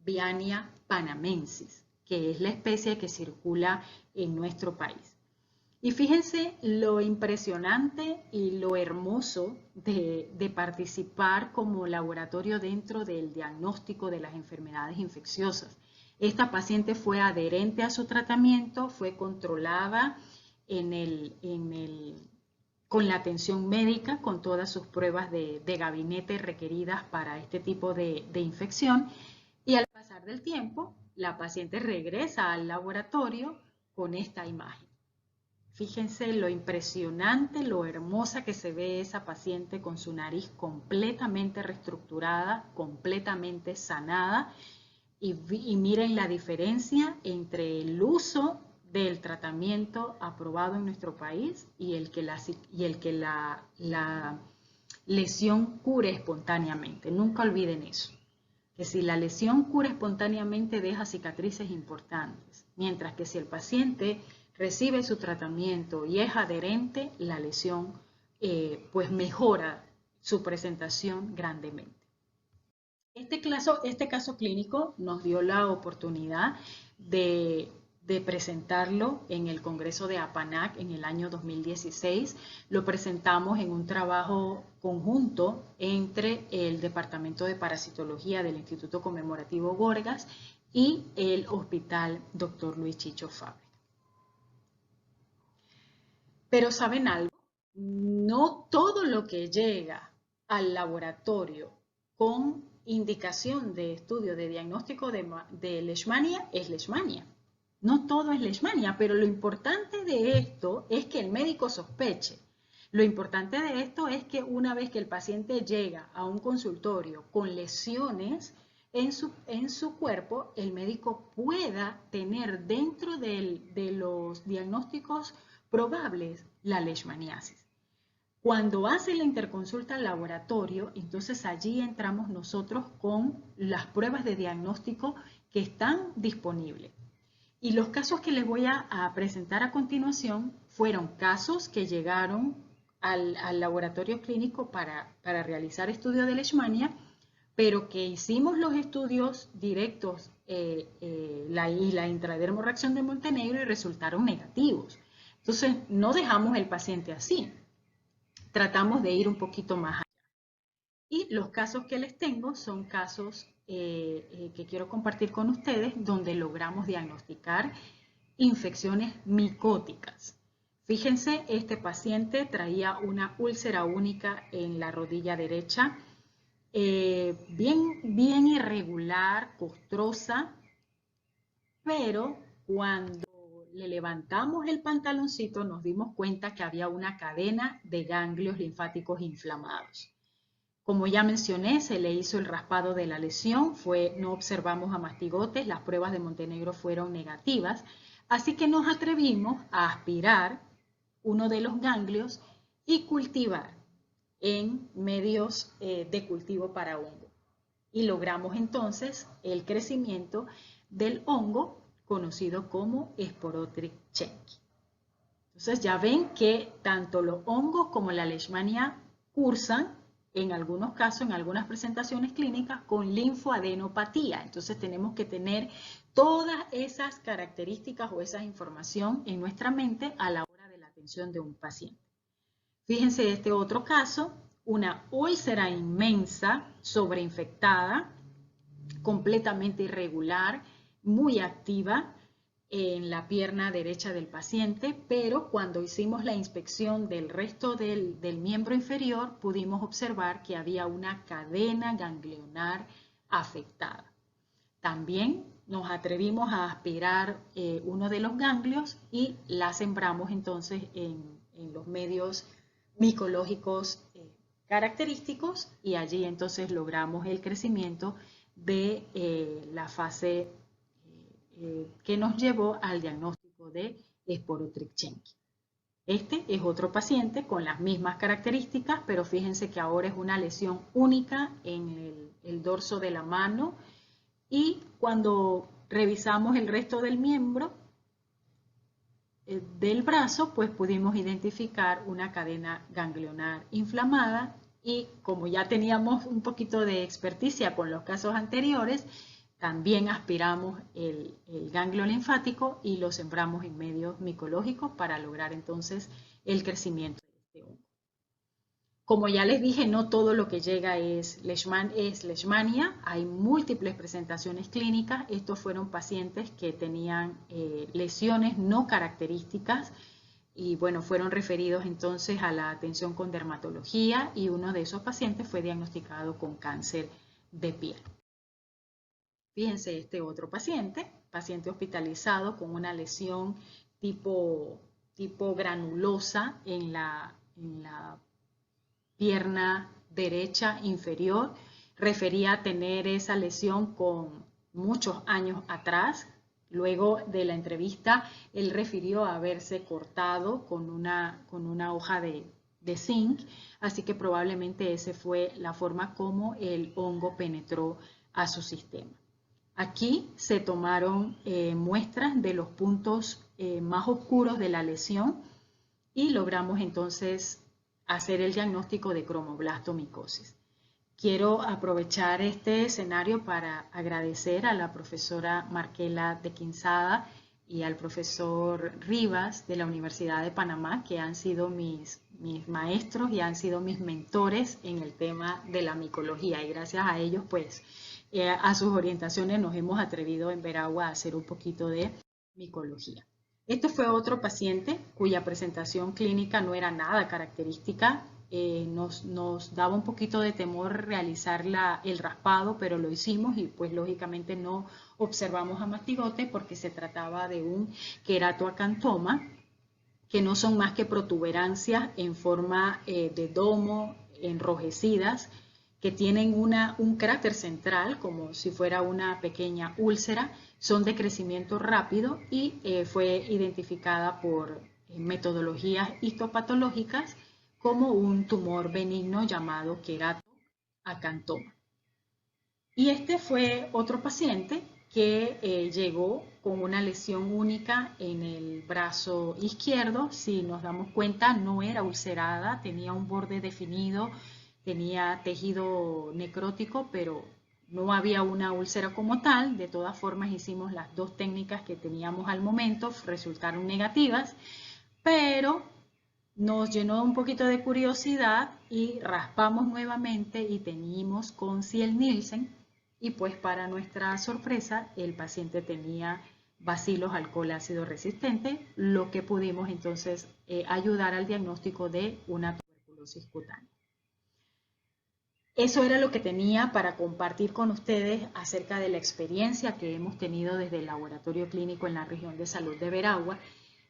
viania panamensis, que es la especie que circula en nuestro país. Y fíjense lo impresionante y lo hermoso de participar como laboratorio dentro del diagnóstico de las enfermedades infecciosas. Esta paciente fue adherente a su tratamiento, fue controlada con la atención médica, con todas sus pruebas de gabinete requeridas para este tipo de infección. Y al pasar del tiempo, la paciente regresa al laboratorio con esta imagen. Fíjense lo impresionante, lo hermosa que se ve esa paciente con su nariz completamente reestructurada, completamente sanada. Y miren la diferencia entre el uso del tratamiento aprobado en nuestro país y el que la lesión cure espontáneamente. Nunca olviden eso, que si la lesión cura espontáneamente deja cicatrices importantes, mientras que si el paciente recibe su tratamiento y es adherente, la lesión pues mejora su presentación grandemente. Este caso clínico nos dio la oportunidad de presentarlo en el Congreso de APANAC en el año 2016. Lo presentamos en un trabajo conjunto entre el Departamento de Parasitología del Instituto Conmemorativo Gorgas y el Hospital Dr. Luis Chicho Fábrega. Pero ¿saben algo? No todo lo que llega al laboratorio con indicación de estudio de diagnóstico de leishmania es leishmania. No todo es leishmania, pero lo importante de esto es que el médico sospeche. Lo importante de esto es que una vez que el paciente llega a un consultorio con lesiones en su cuerpo, el médico pueda tener dentro de los diagnósticos probables la leishmaniasis. Cuando hace la interconsulta al laboratorio, entonces allí entramos nosotros con las pruebas de diagnóstico que están disponibles. Y los casos que les voy a presentar a continuación fueron casos que llegaron al laboratorio clínico para realizar estudios de leishmania, pero que hicimos los estudios directos y la intradermorreacción de Montenegro y resultaron negativos. Entonces, no dejamos el paciente así. Tratamos de ir un poquito más allá. Y los casos que les tengo son casos que quiero compartir con ustedes donde logramos diagnosticar infecciones micóticas. Fíjense, este paciente traía una úlcera única en la rodilla derecha, bien irregular, costrosa, pero cuando le levantamos el pantaloncito nos dimos cuenta que había una cadena de ganglios linfáticos inflamados. Como ya mencioné, se le hizo el raspado de la lesión, no observamos amastigotes, las pruebas de Montenegro fueron negativas, así que nos atrevimos a aspirar uno de los ganglios y cultivar en medios de cultivo para hongo. Y logramos entonces el crecimiento del hongo conocido como Sporottrichsenki. Entonces ya ven que tanto los hongos como la leishmania cursan en algunos casos, en algunas presentaciones clínicas, con linfoadenopatía. Entonces tenemos que tener todas esas características o esa información en nuestra mente a la hora de la atención de un paciente. Fíjense este otro caso, una úlcera inmensa, sobreinfectada, completamente irregular, muy activa en la pierna derecha del paciente, pero cuando hicimos la inspección del resto del miembro inferior, pudimos observar que había una cadena ganglionar afectada. También nos atrevimos a aspirar uno de los ganglios y la sembramos entonces en los medios micológicos característicos y allí entonces logramos el crecimiento de la fase que nos llevó al diagnóstico de Sporottrichsenki. Este es otro paciente con las mismas características, pero fíjense que ahora es una lesión única en el dorso de la mano y cuando revisamos el resto del miembro del brazo, pues pudimos identificar una cadena ganglionar inflamada y como ya teníamos un poquito de experticia con los casos anteriores, también aspiramos el ganglio linfático y lo sembramos en medios micológicos para lograr entonces el crecimiento de este hongo. Como ya les dije, no todo lo que llega es leishmania, hay múltiples presentaciones clínicas. Estos fueron pacientes que tenían lesiones no características y bueno, fueron referidos entonces a la atención con dermatología y uno de esos pacientes fue diagnosticado con cáncer de piel. Fíjense este otro paciente hospitalizado con una lesión tipo granulosa en la pierna derecha inferior. Refería tener esa lesión con muchos años atrás. Luego de la entrevista, él refirió haberse cortado con una hoja de zinc, así que probablemente esa fue la forma como el hongo penetró a su sistema. Aquí se tomaron muestras de los puntos más oscuros de la lesión y logramos entonces hacer el diagnóstico de cromoblastomicosis. Quiero aprovechar este escenario para agradecer a la profesora Marquela de Quinzada y al profesor Rivas de la Universidad de Panamá, que han sido mis maestros y han sido mis mentores en el tema de la micología. Y gracias a ellos, pues, a sus orientaciones nos hemos atrevido en Veragua a hacer un poquito de micología. Este fue otro paciente cuya presentación clínica no era nada característica. Nos daba un poquito de temor realizar el raspado, pero lo hicimos y pues lógicamente no observamos amastigote porque se trataba de un queratoacantoma, que no son más que protuberancias en forma de domo enrojecidas, que tienen un cráter central como si fuera una pequeña úlcera, son de crecimiento rápido y fue identificada por metodologías histopatológicas como un tumor benigno llamado queratoacantoma. Y este fue otro paciente que llegó con una lesión única en el brazo izquierdo. Si nos damos cuenta, no era ulcerada, tenía un borde definido, tenía tejido necrótico, pero no había una úlcera como tal. De todas formas, hicimos las dos técnicas que teníamos al momento, resultaron negativas, pero nos llenó un poquito de curiosidad y raspamos nuevamente y teníamos con Ciel-Nielsen, y pues para nuestra sorpresa el paciente tenía Bacillus alcohol ácido resistente, lo que pudimos entonces ayudar al diagnóstico de una tuberculosis cutánea. Eso era lo que tenía para compartir con ustedes acerca de la experiencia que hemos tenido desde el laboratorio clínico en la región de salud de Veragua.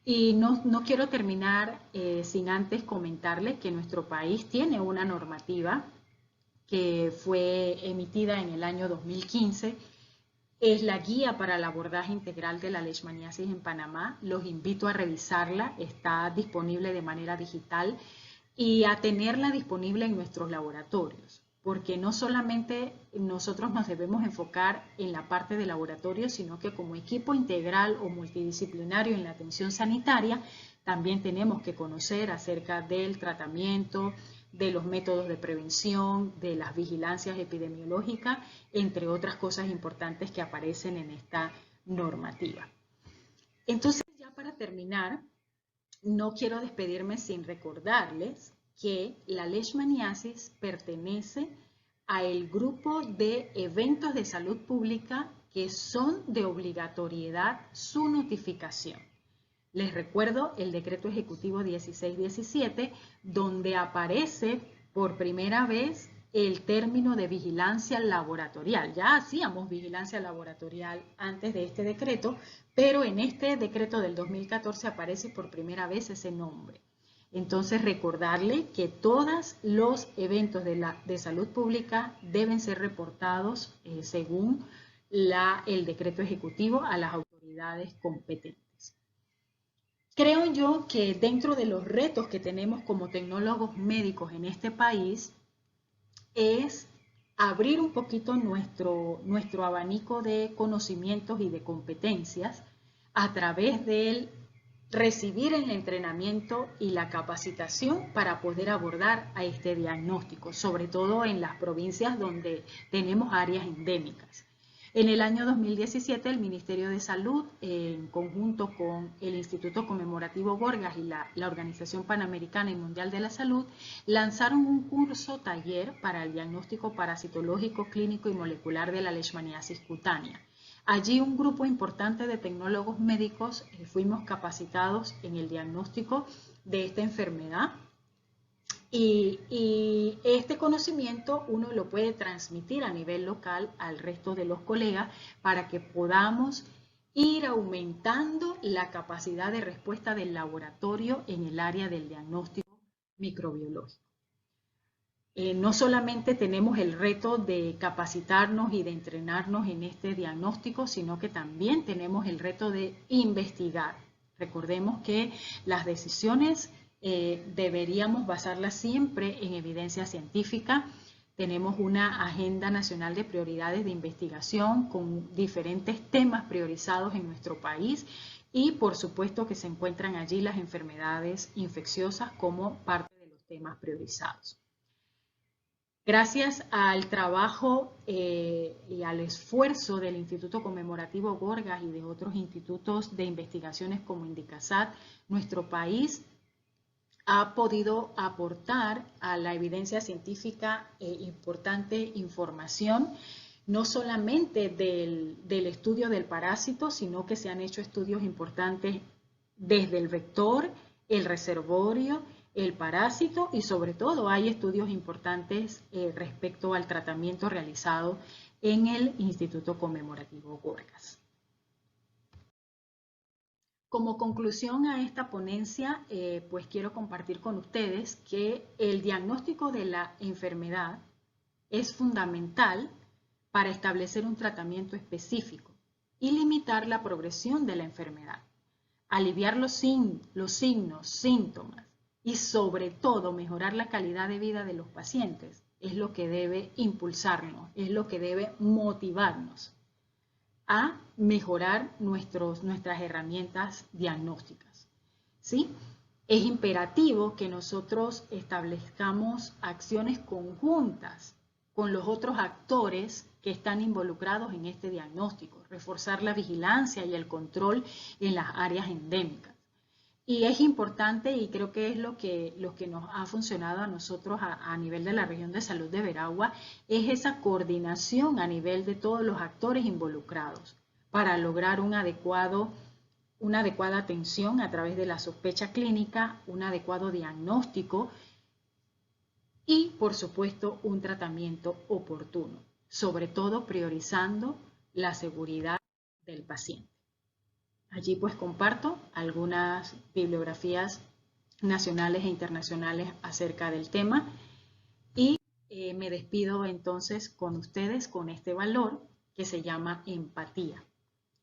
Y no quiero terminar sin antes comentarles que nuestro país tiene una normativa que fue emitida en el año 2015. Es la guía para el abordaje integral de la leishmaniasis en Panamá. Los invito a revisarla, está disponible de manera digital y a tenerla disponible en nuestros laboratorios, porque no solamente nosotros nos debemos enfocar en la parte de laboratorio, sino que como equipo integral o multidisciplinario en la atención sanitaria, también tenemos que conocer acerca del tratamiento, de los métodos de prevención, de las vigilancias epidemiológicas, entre otras cosas importantes que aparecen en esta normativa. Entonces, ya para terminar, no quiero despedirme sin recordarles que la leishmaniasis pertenece al grupo de eventos de salud pública que son de obligatoriedad su notificación. Les recuerdo el decreto ejecutivo 1617, donde aparece por primera vez el término de vigilancia laboratorial. Ya hacíamos vigilancia laboratorial antes de este decreto, pero en este decreto del 2014 aparece por primera vez ese nombre. Entonces, recordarle que todos los eventos de salud pública deben ser reportados según el decreto ejecutivo a las autoridades competentes. Creo yo que dentro de los retos que tenemos como tecnólogos médicos en este país es abrir un poquito nuestro abanico de conocimientos y de competencias a través del recibir el entrenamiento y la capacitación para poder abordar a este diagnóstico, sobre todo en las provincias donde tenemos áreas endémicas. En el año 2017, el Ministerio de Salud, en conjunto con el Instituto Conmemorativo Gorgas y la Organización Panamericana y Mundial de la Salud, lanzaron un curso taller para el diagnóstico parasitológico, clínico y molecular de la leishmaniasis cutánea. Allí un grupo importante de tecnólogos médicos fuimos capacitados en el diagnóstico de esta enfermedad. Y este conocimiento uno lo puede transmitir a nivel local al resto de los colegas para que podamos ir aumentando la capacidad de respuesta del laboratorio en el área del diagnóstico microbiológico. No solamente tenemos el reto de capacitarnos y de entrenarnos en este diagnóstico, sino que también tenemos el reto de investigar. Recordemos que las decisiones deberíamos basarlas siempre en evidencia científica. Tenemos una agenda nacional de prioridades de investigación con diferentes temas priorizados en nuestro país y por supuesto que se encuentran allí las enfermedades infecciosas como parte de los temas priorizados. Gracias al trabajo y al esfuerzo del Instituto Conmemorativo Gorgas y de otros institutos de investigaciones como Indicasat, nuestro país ha podido aportar a la evidencia científica importante información, no solamente del estudio del parásito, sino que se han hecho estudios importantes desde el vector, el reservorio, el parásito y sobre todo hay estudios importantes respecto al tratamiento realizado en el Instituto Conmemorativo Gorgas. Como conclusión a esta ponencia, pues quiero compartir con ustedes que el diagnóstico de la enfermedad es fundamental para establecer un tratamiento específico y limitar la progresión de la enfermedad, aliviar los signos, síntomas y sobre todo mejorar la calidad de vida de los pacientes es lo que debe impulsarnos, es lo que debe motivarnos a mejorar nuestras herramientas diagnósticas, ¿sí? Es imperativo que nosotros establezcamos acciones conjuntas con los otros actores que están involucrados en este diagnóstico, reforzar la vigilancia y el control en las áreas endémicas. Y es importante, y creo que es lo que nos ha funcionado a nosotros a nivel de la región de salud de Veragua, es esa coordinación a nivel de todos los actores involucrados para lograr una adecuada atención a través de la sospecha clínica, un adecuado diagnóstico y, por supuesto, un tratamiento oportuno, sobre todo priorizando la seguridad del paciente. Allí pues comparto algunas bibliografías nacionales e internacionales acerca del tema y me despido entonces con ustedes con este valor que se llama empatía,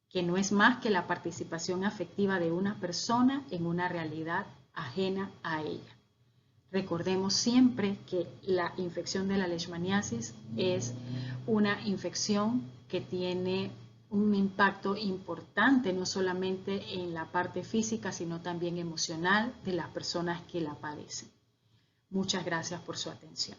que no es más que la participación afectiva de una persona en una realidad ajena a ella. Recordemos siempre que la infección de la leishmaniasis es una infección que tiene un impacto importante no solamente en la parte física, sino también emocional de las personas que la padecen. Muchas gracias por su atención.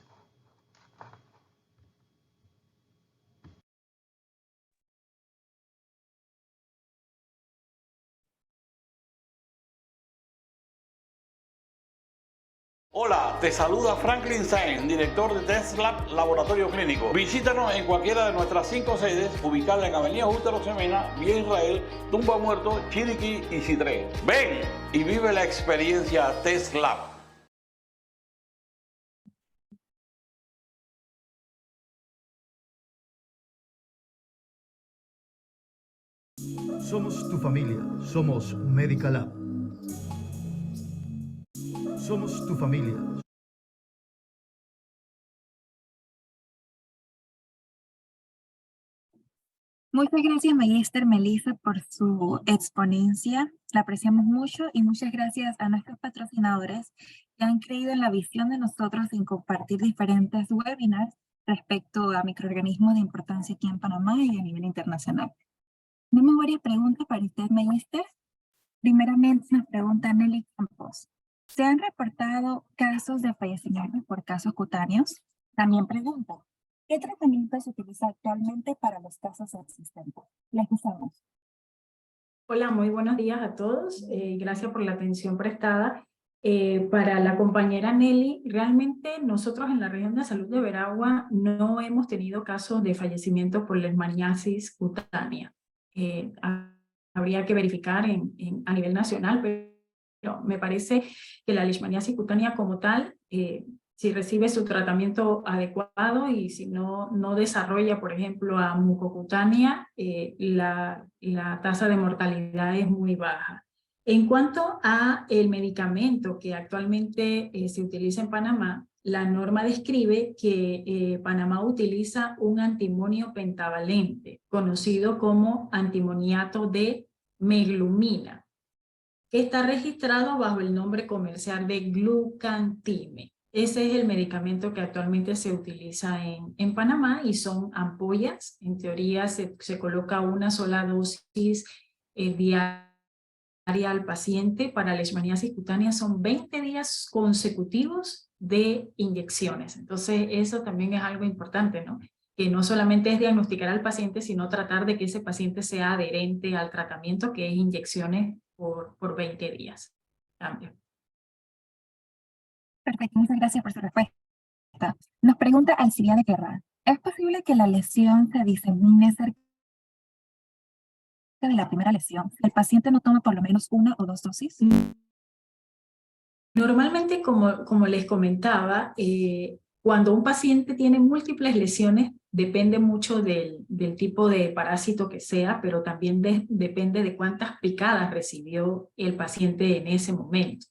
Hola, te saluda Franklin Sainz, director de Test Lab Laboratorio Clínico. Visítanos en cualquiera de nuestras 5 sedes, ubicadas en Avenida Útero Semena, Vía Israel, Tumba Muerto, Chiriquí y Citré. Ven y vive la experiencia Test Lab. Somos tu familia, somos Medical Lab. Somos tu familia. Muchas gracias, Magister Melissa, por su exponencia. La apreciamos mucho y muchas gracias a nuestros patrocinadores que han creído en la visión de nosotros en compartir diferentes webinars respecto a microorganismos de importancia aquí en Panamá y a nivel internacional. Tenemos varias preguntas para usted, Magister. Primeramente nos pregunta Nelly Campos. ¿Se han reportado casos de fallecimiento por casos cutáneos? También pregunta, ¿qué tratamiento se utiliza actualmente para los casos existentes? Les usamos. Hola, muy buenos días a todos. Gracias por la atención prestada. Para la compañera Nelly, realmente nosotros en la región de salud de Veragua no hemos tenido casos de fallecimiento por leishmaniasis cutánea. Habría que verificar a nivel nacional, pero me parece que la leishmaniasis cutánea como tal, si recibe su tratamiento adecuado y si no desarrolla, por ejemplo, a mucocutánea, la tasa de mortalidad es muy baja. En cuanto a el medicamento que actualmente se utiliza en Panamá, la norma describe que Panamá utiliza un antimonio pentavalente, conocido como antimoniato de meglumina, que está registrado bajo el nombre comercial de Glucantime. Ese es el medicamento que actualmente se utiliza en Panamá y son ampollas. En teoría se coloca una sola dosis diaria al paciente. Para leishmaniasis cutánea son 20 días consecutivos de inyecciones. Entonces eso también es algo importante, ¿no? Que no solamente es diagnosticar al paciente, sino tratar de que ese paciente sea adherente al tratamiento, que es inyecciones por 20 días. Cambio. Perfecto, muchas gracias por su respuesta. Nos pregunta Alcibiade Guerra, ¿es posible que la lesión se disemine cerca de la primera lesión si el paciente no toma por lo menos 1 o 2 dosis? Normalmente, como les comentaba, cuando un paciente tiene múltiples lesiones, depende mucho del tipo de parásito que sea, pero también depende de cuántas picadas recibió el paciente en ese momento.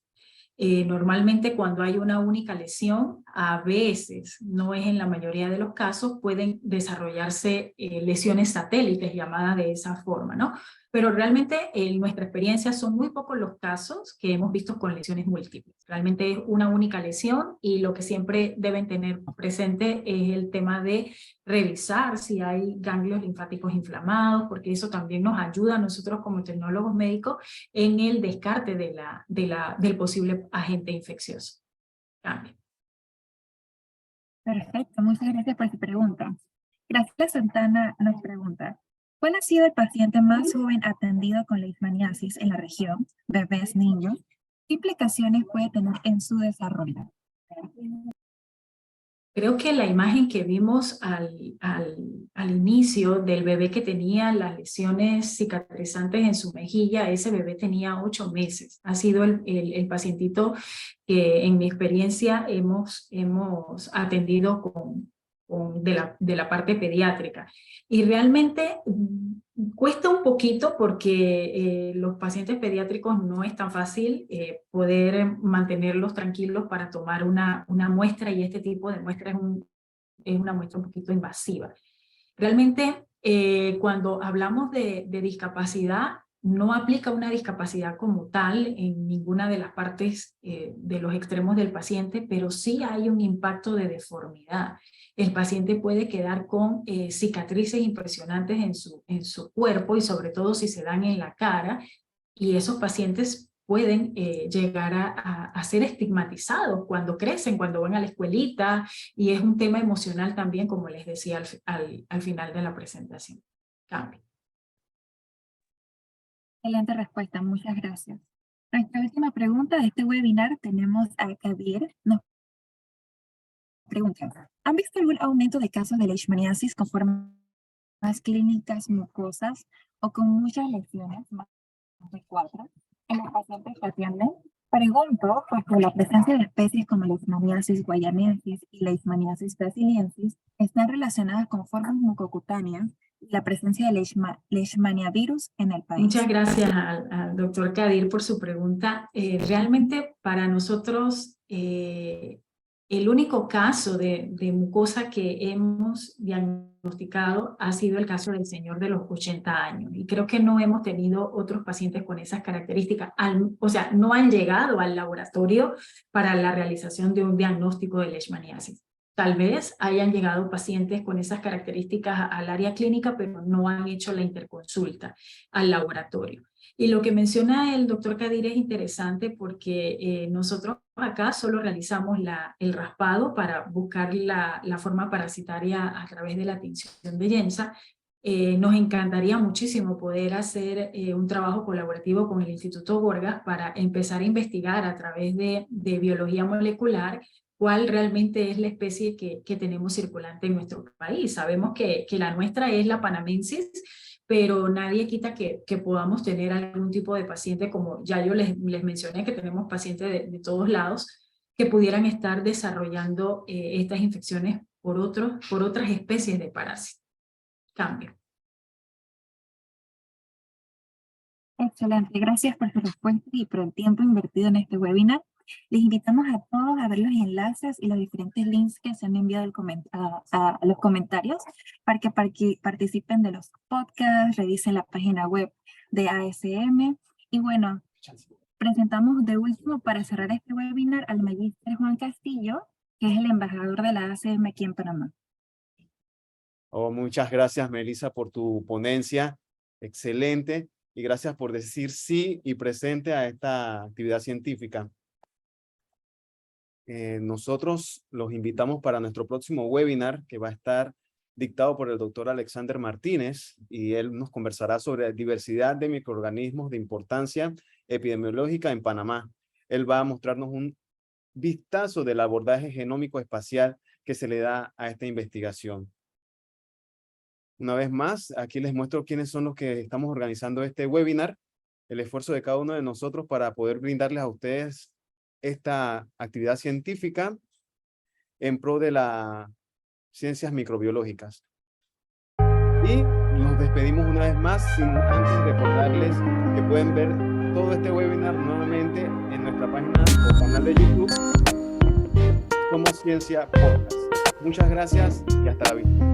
Normalmente cuando hay una única lesión, a veces, no es en la mayoría de los casos, pueden desarrollarse lesiones satélites llamadas de esa forma, ¿no? Pero realmente en nuestra experiencia son muy pocos los casos que hemos visto con lesiones múltiples. Realmente es una única lesión y lo que siempre deben tener presente es el tema de revisar si hay ganglios linfáticos inflamados, porque eso también nos ayuda a nosotros como tecnólogos médicos en el descarte del posible agente infeccioso. Cambio. Perfecto, muchas gracias por su pregunta. Graciela Santana nos pregunta, ¿cuál ha sido el paciente más joven atendido con leishmaniasis en la región, bebés, niños? ¿Qué implicaciones puede tener en su desarrollo? Creo que la imagen que vimos al inicio del bebé que tenía las lesiones cicatrizantes en su mejilla, ese bebé tenía 8 meses. Ha sido el pacientito que en mi experiencia hemos atendido de la parte pediátrica. Y realmente cuesta un poquito porque los pacientes pediátricos no es tan fácil poder mantenerlos tranquilos para tomar una muestra, y este tipo de muestra es una muestra un poquito invasiva. Realmente cuando hablamos de discapacidad, no aplica una discapacidad como tal en ninguna de las partes de los extremos del paciente, pero sí hay un impacto de deformidad. El paciente puede quedar con cicatrices impresionantes en su cuerpo, y sobre todo si se dan en la cara, y esos pacientes pueden llegar a ser estigmatizados cuando crecen, cuando van a la escuelita, y es un tema emocional también, como les decía al final de la presentación. Cambio. Excelente respuesta, muchas gracias. Nuestra última pregunta de este webinar tenemos a Kadir. Nos pregunta, ¿han visto algún aumento de casos de leishmaniasis con formas clínicas mucosas o con muchas lesiones, más de 4, en los pacientes que atienden? Pregunto porque la presencia de especies como Leishmaniasis guayanensis y Leishmaniasis brasiliensis están relacionadas con formas mucocutáneas y la presencia de Leishmaniavirus en el país. Muchas gracias al doctor Kadir por su pregunta. Realmente para nosotros el único caso de mucosa que hemos diagnosticado ha sido el caso del señor de los 80 años. Y creo que no hemos tenido otros pacientes con esas características. O sea, no han llegado al laboratorio para la realización de un diagnóstico de leishmaniasis. Tal vez hayan llegado pacientes con esas características al área clínica, pero no han hecho la interconsulta al laboratorio. Y lo que menciona el doctor Kadir es interesante porque nosotros acá solo realizamos el raspado para buscar la forma parasitaria a través de la tinción de Yensa. Nos encantaría muchísimo poder hacer un trabajo colaborativo con el Instituto Gorgas para empezar a investigar a través de biología molecular cuál realmente es la especie que tenemos circulante en nuestro país. Sabemos que la nuestra es la panamensis, pero nadie quita que podamos tener algún tipo de paciente, como ya yo les mencioné, que tenemos pacientes de todos lados, que pudieran estar desarrollando estas infecciones por otras especies de parásitos. Cambio. Excelente, gracias por su respuesta y por el tiempo invertido en este webinar. Les invitamos a todos a ver los enlaces y los diferentes links que se han enviado a los comentarios para que participen de los podcasts, revisen la página web de ASM. Y bueno, presentamos de último para cerrar este webinar al magíster Juan Castillo, que es el embajador de la ASM aquí en Panamá. Muchas gracias, Melissa, por tu ponencia. Excelente. Y gracias por decir sí y presente a esta actividad científica. Nosotros los invitamos para nuestro próximo webinar, que va a estar dictado por el doctor Alexander Martínez, y él nos conversará sobre diversidad de microorganismos de importancia epidemiológica en Panamá. Él va a mostrarnos un vistazo del abordaje genómico espacial que se le da a esta investigación. Una vez más, aquí les muestro quiénes son los que estamos organizando este webinar, el esfuerzo de cada uno de nosotros para poder brindarles a ustedes esta actividad científica en pro de las ciencias microbiológicas. Y nos despedimos una vez más, sin antes recordarles que pueden ver todo este webinar nuevamente en nuestra página o canal de YouTube como Ciencia Podcast. Muchas gracias y hasta la vista.